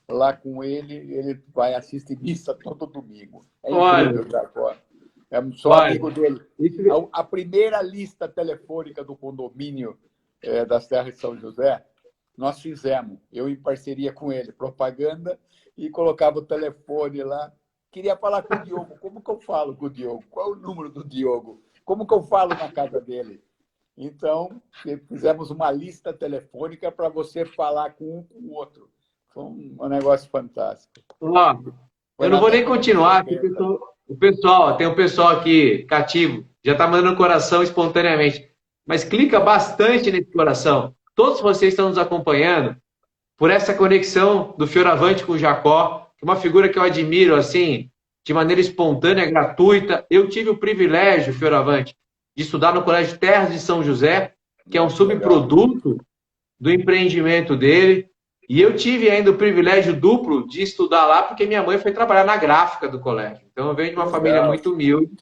lá com ele vai assistir missa todo domingo. É incrível, Jacó. Sou amigo dele. A primeira lista telefônica do condomínio da Serra de São José, nós fizemos, eu em parceria com ele, propaganda, e colocava o telefone lá. Queria falar com o Diogo. Como que eu falo com o Diogo? Qual é o número do Diogo? Como que eu falo na casa dele? Então, fizemos uma lista telefônica para você falar com um com o outro. Foi um negócio fantástico. Eu não vou nem continuar, porque tem um pessoal aqui cativo, já está mandando coração espontaneamente. Mas clica bastante nesse coração. Todos vocês estão nos acompanhando por essa conexão do Fioravante com o Jacó, uma figura que eu admiro assim, de maneira espontânea, gratuita. Eu tive o privilégio, Fioravante, de estudar no Colégio Terras de São José, que é um subproduto do empreendimento dele. E eu tive ainda o privilégio duplo de estudar lá, porque minha mãe foi trabalhar na gráfica do colégio. Então eu venho de uma família muito humilde.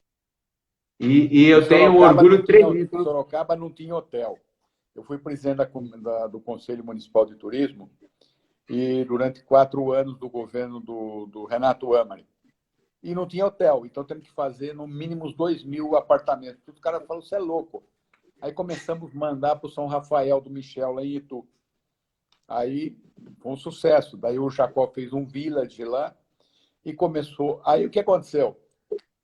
E eu tenho um orgulho tremendo. Sorocaba não tinha hotel. Eu fui presidente do Conselho Municipal de Turismo e durante 4 anos do governo do Renato Amari. E não tinha hotel, então temos que fazer no mínimo 2.000 apartamentos. Os caras falaram, você é louco. Aí começamos a mandar para o São Rafael do Michel, lá em Itu. Aí foi um sucesso. Daí o Jacó fez um village lá e começou. Aí o que aconteceu?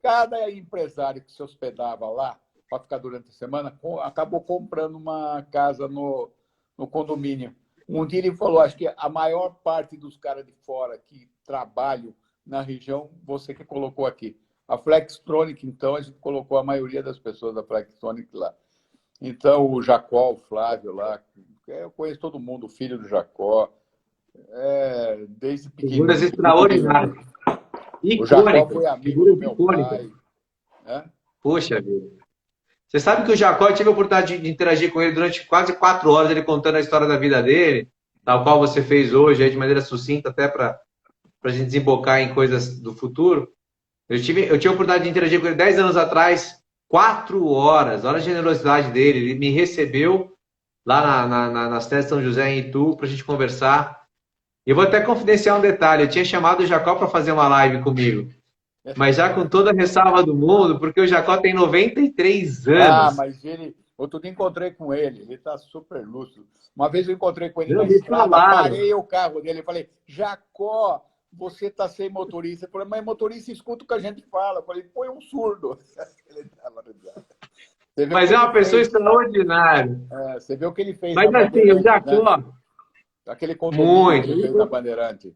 Cada empresário que se hospedava lá para ficar durante a semana acabou comprando uma casa no condomínio. Um dia ele falou, acho que a maior parte dos caras de fora que trabalham na região, você que colocou aqui. A Flextronic, então, a gente colocou a maioria das pessoas da Flextronic lá. Então, o Jacó, o Flávio lá, eu conheço todo mundo, o filho do Jacó, desde pequeno. Figuras extraordinárias. O Jacó foi amigo do meu pai. Poxa vida. Você sabe que o Jacó, eu tive a oportunidade de interagir com ele durante quase 4 horas, ele contando a história da vida dele, tal qual você fez hoje, de maneira sucinta, até para a gente desembocar em coisas do futuro. Eu tive a oportunidade de interagir com ele 10 anos atrás, 4 horas. Olha a generosidade dele. Ele me recebeu lá nas terras de São José, em Itu, para a gente conversar. E eu vou até confidenciar um detalhe. Eu tinha chamado o Jacó para fazer uma live comigo. Mas já com toda a ressalva do mundo, porque o Jacó tem 93 anos. Mas ele... Outro dia encontrei com ele está super lúcido. Uma vez eu encontrei com ele na estrada, parei o carro dele e falei, Jacó, você está sem motorista. Eu falei, mas motorista escuta o que a gente fala. Eu falei, põe um surdo. Ele tava mas é uma pessoa extraordinária. Você vê o que ele fez. Mas assim, o Jacó... Né? Aquele condomínio que ele fez na Bandeirante.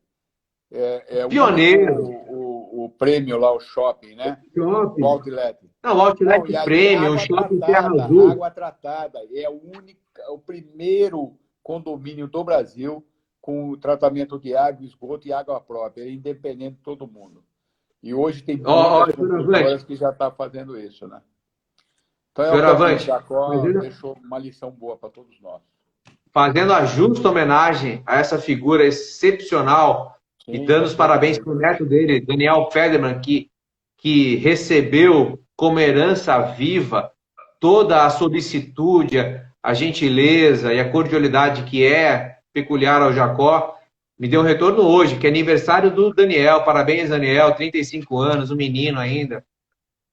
Pioneiro. O prêmio lá, o shopping, né? Shopping. O outlet. Não, o outlet prêmio, o shopping Terra Azul. Água tratada. É o primeiro condomínio do Brasil com tratamento de água, esgoto e água própria. É independente de todo mundo. E hoje tem muitas pessoas que já estão fazendo isso, né? Então é o que eu digo, Fioravante, Jacó deixou uma lição boa para todos nós. fazendo a justa homenagem a essa figura excepcional e Sim, dando com os parabéns certeza. para o neto dele, Daniel Federman, que recebeu como herança viva toda a solicitude, a gentileza e a cordialidade que é peculiar ao Jacó. Me deu um retorno hoje, que é aniversário do Daniel. Parabéns, Daniel, 35 anos, um menino ainda.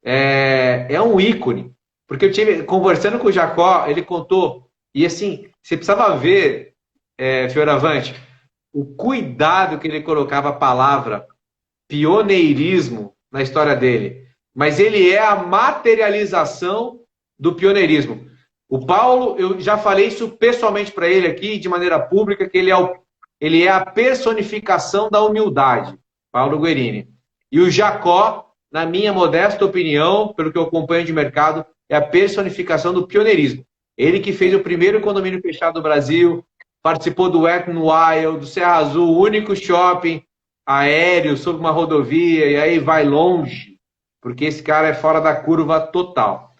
É um ícone. Porque eu tive, conversando com o Jacó, ele contou, e assim, você precisava ver, Fioravante, o cuidado que ele colocava a palavra pioneirismo na história dele. Mas ele é a materialização do pioneirismo. O Paulo, eu já falei isso pessoalmente para ele aqui, de maneira pública, que ele é a personificação da humildade, Paulo Guerini. E o Jacó, na minha modesta opinião, pelo que eu acompanho de mercado, é a personificação do pioneirismo. Ele que fez o primeiro condomínio fechado do Brasil, participou do Wet n Wild, do Serra Azul, o único shopping aéreo sobre uma rodovia, e aí vai longe, porque esse cara é fora da curva total.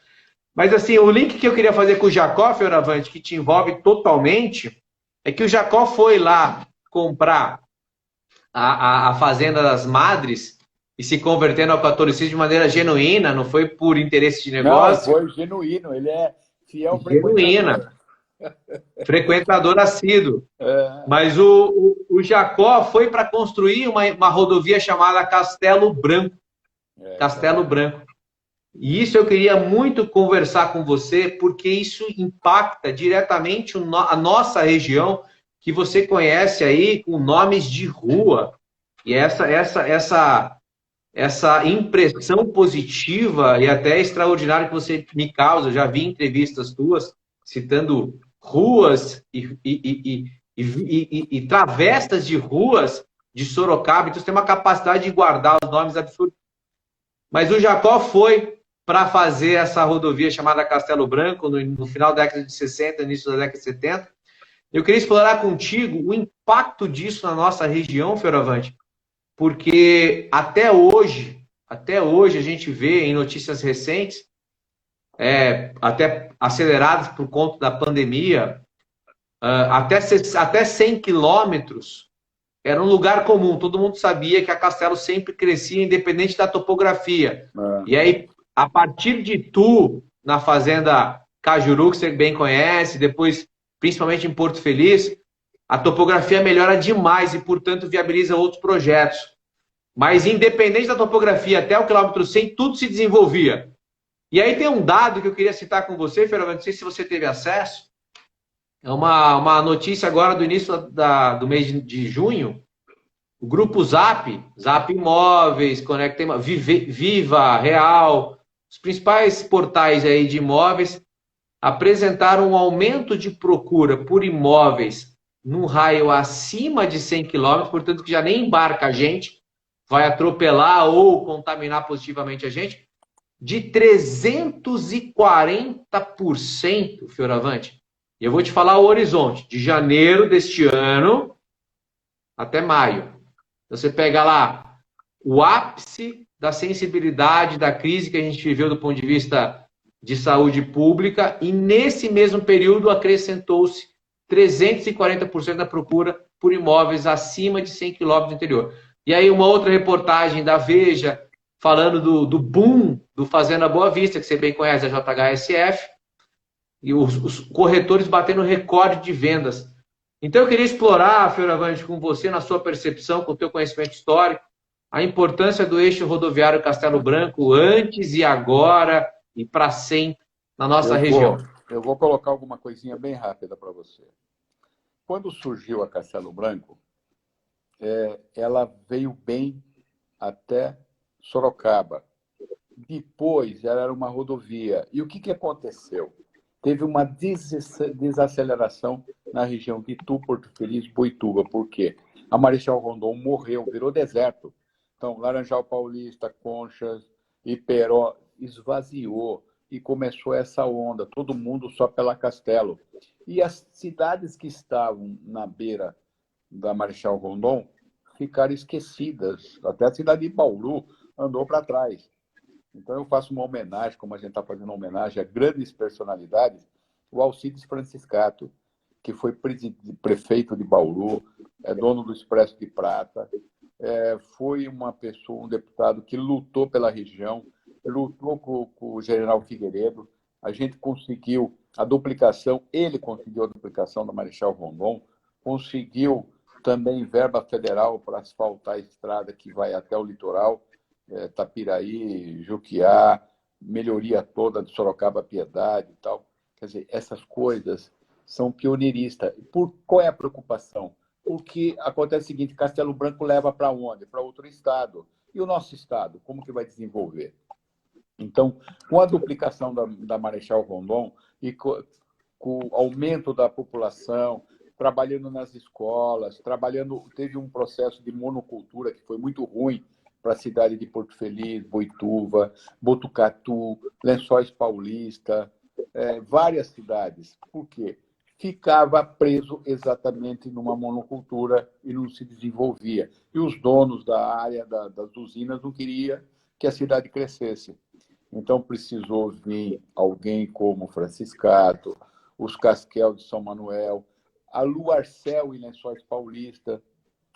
Mas assim, o link que eu queria fazer com o Jacó, Fioravante, que te envolve totalmente, é que o Jacó foi lá comprar a Fazenda das Madres e se convertendo ao catolicismo de maneira genuína, não foi por interesse de Não, negócio, foi genuíno. Ele é fiel genuína, frequentador. frequentador assíduo. É, Mas o Jacó foi para construir uma rodovia chamada Castelo Branco. Castelo exatamente. Branco. E isso eu queria muito conversar com você, porque isso impacta diretamente a nossa região, que você conhece aí com nomes de rua. E essa impressão positiva e até extraordinária que você me causa, eu já vi entrevistas tuas citando ruas e travessas de ruas de Sorocaba, então você tem uma capacidade de guardar os nomes absurdos. Mas o Jacó foi para fazer essa rodovia chamada Castelo Branco no final da década de 60, início da década de 70. Eu queria explorar contigo o impacto disso na nossa região, Fioravante, porque até hoje a gente vê em notícias recentes, até aceleradas por conta da pandemia, até 100 quilômetros era um lugar comum, todo mundo sabia que a Castelo sempre crescia, independente da topografia. E aí, a partir de Tu, na fazenda Cajuru, que você bem conhece, depois, principalmente em Porto Feliz, a topografia melhora demais e, portanto, viabiliza outros projetos. Mas, independente da topografia, até o quilômetro 100, tudo se desenvolvia. E aí tem um dado que eu queria citar com você, Fernando, não sei se você teve acesso, é uma notícia agora do início do mês de junho. O grupo Zap, Zap Imóveis, Conecta Viva, Real, os principais portais aí de imóveis apresentaram um aumento de procura por imóveis num raio acima de 100 quilômetros, portanto que já nem embarca a gente, vai atropelar ou contaminar positivamente a gente, de 340%, Fioravante. E eu vou te falar o horizonte, de janeiro deste ano até maio. Você pega lá o ápice da sensibilidade da crise que a gente viveu do ponto de vista de saúde pública e nesse mesmo período acrescentou-se 340% da procura por imóveis acima de 100 quilômetros do interior. E aí uma outra reportagem da Veja falando do boom do Fazenda Boa Vista, que você bem conhece, a JHSF, e os corretores batendo recorde de vendas. Então eu queria explorar, Fioravante, com você, na sua percepção, com o teu conhecimento histórico, a importância do eixo rodoviário Castelo Branco antes e agora e para sempre na nossa região. Eu vou colocar alguma coisinha bem rápida para você. Quando surgiu a Castelo Branco, ela veio bem até Sorocaba. Depois, ela era uma rodovia. E o que aconteceu? Teve uma desaceleração na região de Itu, Porto Feliz, Boituva. Por quê? A Marechal Rondon morreu, virou deserto. Então, Laranjal Paulista, Conchas, Iperó, esvaziou e começou essa onda, todo mundo só pela Castelo. E as cidades que estavam na beira da Marechal Rondon ficaram esquecidas. Até a cidade de Bauru andou para trás. Então, eu faço uma homenagem, como a gente está fazendo uma homenagem a grandes personalidades, o Alcides Franciscato, que foi prefeito de Bauru, é dono do Expresso de Prata, foi uma pessoa, um deputado que lutou pela região, lutou com o general Figueiredo. A gente conseguiu a duplicação, ele conseguiu a duplicação da Marechal Rondon, conseguiu também verba federal para asfaltar a estrada que vai até o litoral, Tapiraí, Juquiá, melhoria toda de Sorocaba Piedade e tal. Quer dizer, essas coisas são pioneiristas. Qual é a preocupação? Porque acontece o seguinte, Castelo Branco leva para onde? Para outro estado. E o nosso estado, como que vai desenvolver? Então, com a duplicação da Marechal Rondon e com o aumento da população, trabalhando nas escolas, teve um processo de monocultura que foi muito ruim para a cidade de Porto Feliz, Boituva, Botucatu, Lençóis Paulista, várias cidades. Por quê? Ficava preso exatamente numa monocultura e não se desenvolvia. E os donos da área das usinas não queriam que a cidade crescesse. Então, precisou vir alguém como Franciscato, os Casquel de São Manuel, a Luarcel em Lençóis Paulista.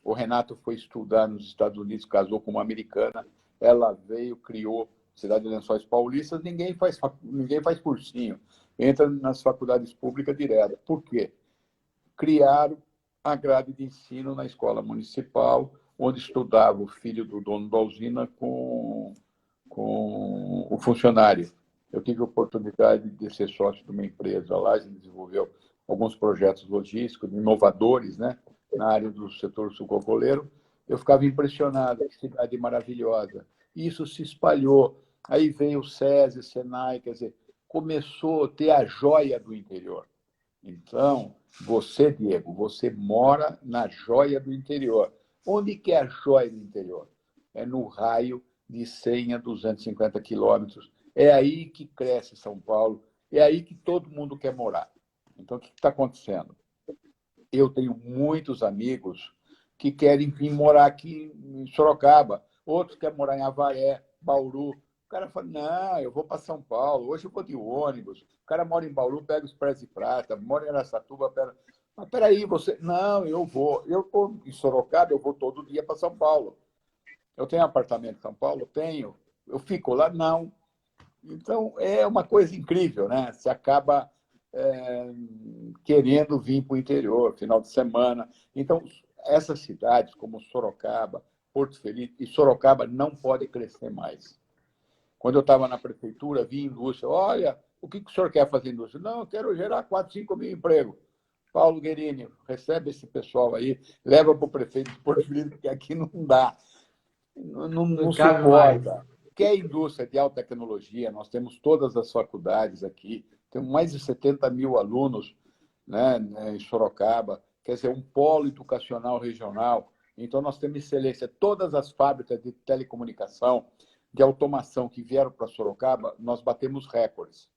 O Renato foi estudar nos Estados Unidos, casou com uma americana, ela veio, criou Cidade de Lençóis Paulistas, ninguém faz cursinho, entra nas faculdades públicas direto. Por quê? Criaram a grade de ensino na escola municipal, onde estudava o filho do dono da usina com o funcionário. Eu tive a oportunidade de ser sócio de uma empresa lá, a gente desenvolveu alguns projetos logísticos, inovadores, né, na área do setor sucrocoleiro. Eu ficava impressionado, que cidade maravilhosa. Isso se espalhou. Aí veio o SESI, Senai, quer dizer, começou a ter a joia do interior. Então, você, Diego, você mora na joia do interior. Onde que é a joia do interior? É no raio de 100 a 250 quilômetros. É aí que cresce São Paulo, é aí que todo mundo quer morar. Então, o que está acontecendo? Eu tenho muitos amigos que querem vir morar aqui em Sorocaba, outros querem morar em Avaré, Bauru. O cara fala, não, eu vou para São Paulo, hoje eu vou de ônibus. O cara mora em Bauru, pega os Expresso de Prata, mora em Araçatuba, pega... Mas peraí, você... Não, eu vou. Eu estou em Sorocaba, eu vou todo dia para São Paulo. Eu tenho apartamento em São Paulo? Tenho. Eu fico lá? Não. Então, é uma coisa incrível, né? Você acaba querendo vir para o interior, final de semana. Então, essas cidades como Sorocaba, Porto Feliz, e Sorocaba não pode crescer mais. Quando eu estava na prefeitura, vi indústria. Olha, o que o senhor quer fazer indústria? Não, eu quero gerar 4, 5 mil empregos. Paulo Guerini, recebe esse pessoal aí, leva para o prefeito de Porto Feliz, porque aqui não dá. Não suporta. Quer indústria de alta tecnologia, nós temos todas as faculdades aqui, temos mais de 70 mil alunos, né, em Sorocaba, quer dizer, um polo educacional regional. Então, nós temos excelência. Todas as fábricas de telecomunicação, de automação que vieram para Sorocaba, nós batemos recordes.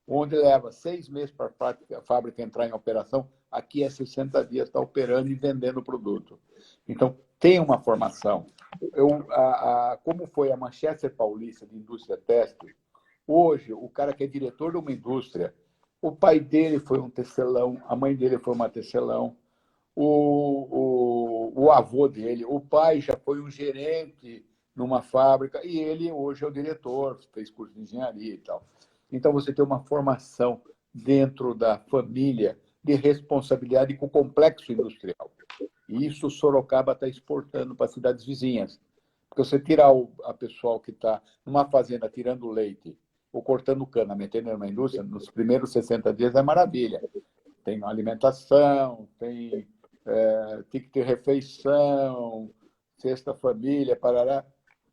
Onde leva 6 meses para a fábrica entrar em operação, aqui é 60 dias, está operando e vendendo o produto. Então, tem uma formação. Como foi a Manchester Paulista de Indústria Têxtil, hoje, o cara que é diretor de uma indústria, o pai dele foi um tecelão, a mãe dele foi uma tecelão, o avô dele, o pai já foi um gerente numa fábrica, e ele hoje é o diretor, fez curso de engenharia e tal. Então, você tem uma formação dentro da família de responsabilidade com o complexo industrial. E isso Sorocaba está exportando para cidades vizinhas. Porque você tirar a pessoal que está numa fazenda tirando leite ou cortando cana, metendo numa indústria, nos primeiros 60 dias é maravilha. Tem alimentação, tem que ter refeição, cesta família, parará.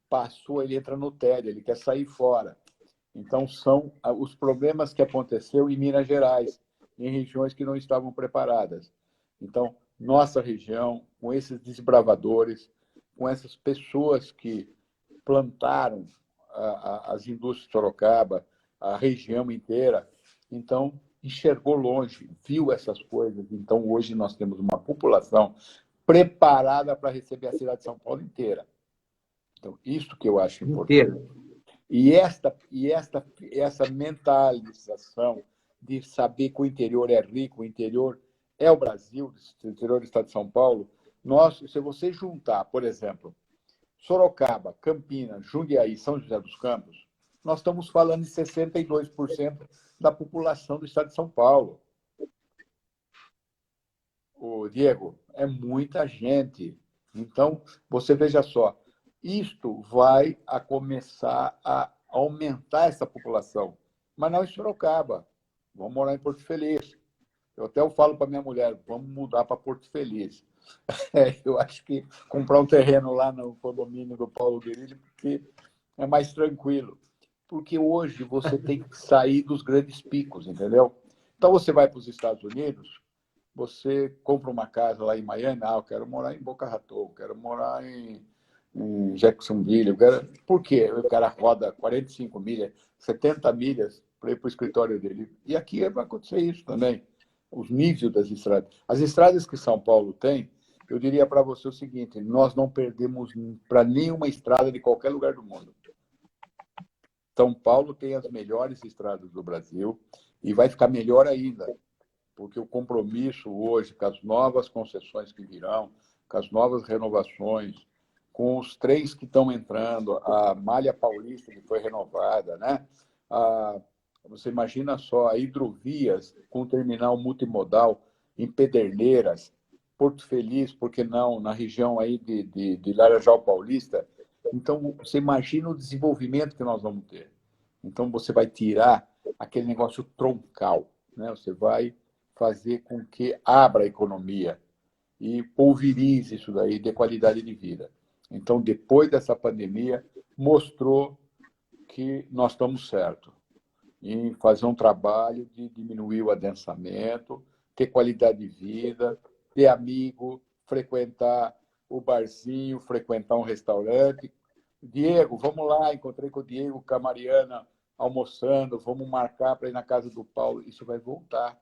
Passou, ele entra no tédio, ele quer sair fora. Então, são os problemas que aconteceu em Minas Gerais, em regiões que não estavam preparadas. Então, nossa região, com esses desbravadores, com essas pessoas que plantaram as indústrias de Sorocaba, a região inteira, então, enxergou longe, viu essas coisas. Então, hoje nós temos uma população preparada para receber a cidade de São Paulo inteira. Então, isso que eu acho importante. Essa mentalização de saber que o interior é rico, o interior é o Brasil, o interior do estado de São Paulo, se você juntar, por exemplo, Sorocaba, Campinas, Jundiaí, São José dos Campos, nós estamos falando de 62% da população do estado de São Paulo. O Diego, é muita gente. Então, você veja só, isto vai começar a aumentar essa população, mas não em Sorocaba. Vamos morar em Porto Feliz. Eu até falo para minha mulher, vamos mudar para Porto Feliz. Eu acho que comprar um terreno lá no condomínio do Paulo Guerilho, porque é mais tranquilo. Porque hoje você tem que sair dos grandes picos, entendeu? Então você vai para os Estados Unidos, você compra uma casa lá em Miami, eu quero morar em Boca Raton, quero morar em Jacksonville. Por quê? O cara roda 45 milhas, 70 milhas para ir para o escritório dele. E aqui vai acontecer isso também. Os níveis das estradas. As estradas que São Paulo tem, eu diria para você o seguinte, nós não perdemos para nenhuma estrada de qualquer lugar do mundo. São Paulo tem as melhores estradas do Brasil e vai ficar melhor ainda, porque o compromisso hoje com as novas concessões que virão, com as novas renovações, com os trens que estão entrando, a Malha Paulista que foi renovada, né? Você imagina só, a hidrovias com terminal multimodal em Pederneiras, Porto Feliz, por que não, na região aí de Laranjal Paulista. Então, você imagina o desenvolvimento que nós vamos ter. Então, você vai tirar aquele negócio troncal, né? Você vai fazer com que abra a economia e pulverize isso daí, dê qualidade de vida. Então, depois dessa pandemia, mostrou que nós estamos certos em fazer um trabalho de diminuir o adensamento, ter qualidade de vida, ter amigo, frequentar o barzinho, frequentar um restaurante. Diego, vamos lá, encontrei com o Diego, com a Mariana, almoçando, vamos marcar para ir na casa do Paulo. Isso vai voltar,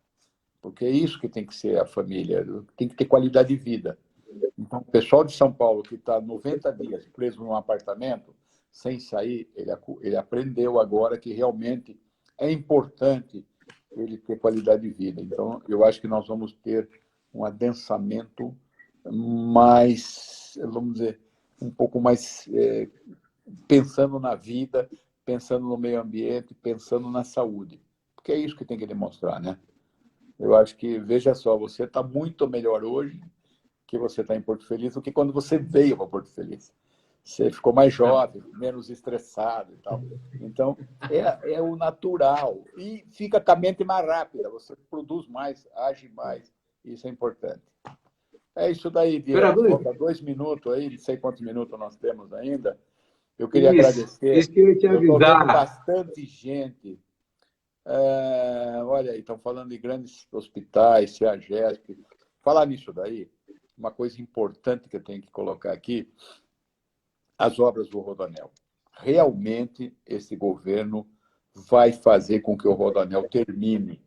porque é isso que tem que ser a família, tem que ter qualidade de vida. Então, o pessoal de São Paulo que está 90 dias preso num apartamento, sem sair, ele aprendeu agora que realmente é importante ele ter qualidade de vida. Então, eu acho que nós vamos ter um adensamento mais, vamos dizer, um pouco mais pensando na vida, pensando no meio ambiente, pensando na saúde. Porque é isso que tem que demonstrar, né? Eu acho que, veja só, você está muito melhor hoje que você está em Porto Feliz do que quando você veio para Porto Feliz. Você ficou mais jovem, menos estressado e tal. Então, é o natural. E fica com a mente mais rápida. Você produz mais, age mais. Isso é importante. É isso daí, Diego. Falta 2 minutos aí, não sei quantos minutos nós temos ainda. Eu queria agradecer. Isso que eu ia te avisar. Eu estou vendo bastante gente. Olha aí, estão falando de grandes hospitais, CEAGESP. Falar nisso daí, uma coisa importante que eu tenho que colocar aqui, as obras do Rodoanel. Realmente, esse governo vai fazer com que o Rodoanel termine.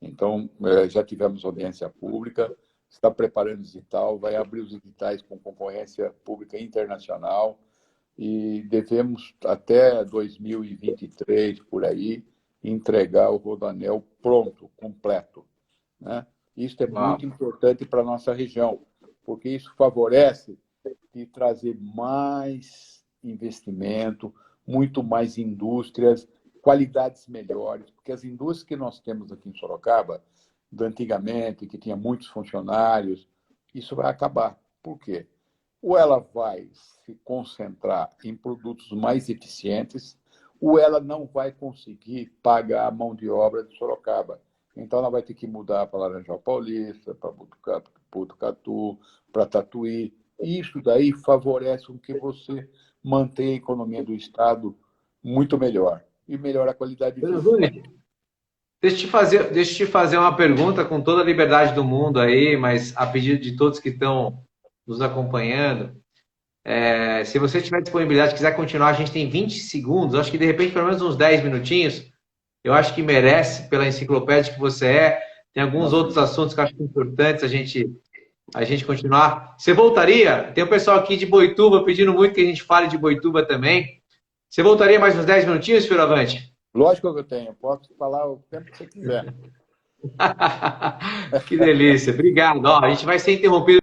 Então, já tivemos audiência pública, está preparando edital, vai abrir os editais com concorrência pública internacional e devemos, até 2023, por aí, entregar o Rodoanel pronto, completo, né? Isso é muito importante para a nossa região, porque isso favorece de trazer mais investimento, muito mais indústrias, qualidades melhores, porque as indústrias que nós temos aqui em Sorocaba, antigamente, que tinha muitos funcionários, isso vai acabar. Por quê? Ou ela vai se concentrar em produtos mais eficientes, ou ela não vai conseguir pagar a mão de obra de Sorocaba. Então, ela vai ter que mudar para Laranjal Paulista, para Botucatu, para Tatuí. E isso daí favorece com que você mantenha a economia do Estado muito melhor e melhora a qualidade de vida. Deixa eu te fazer uma pergunta com toda a liberdade do mundo aí, mas a pedido de todos que estão nos acompanhando. Se você tiver disponibilidade, quiser continuar, a gente tem 20 segundos, acho que de repente pelo menos uns 10 minutinhos. Eu acho que merece, pela enciclopédia que você é. Tem alguns outros assuntos que eu acho importantes a gente continuar. Você voltaria? Tem o pessoal aqui de Boituva pedindo muito que a gente fale de Boituva também. Você voltaria mais uns 10 minutinhos, Fioravante? Lógico que eu tenho, posso falar o tempo que você quiser. Que delícia. Obrigado. Ó, a gente vai ser interrompido.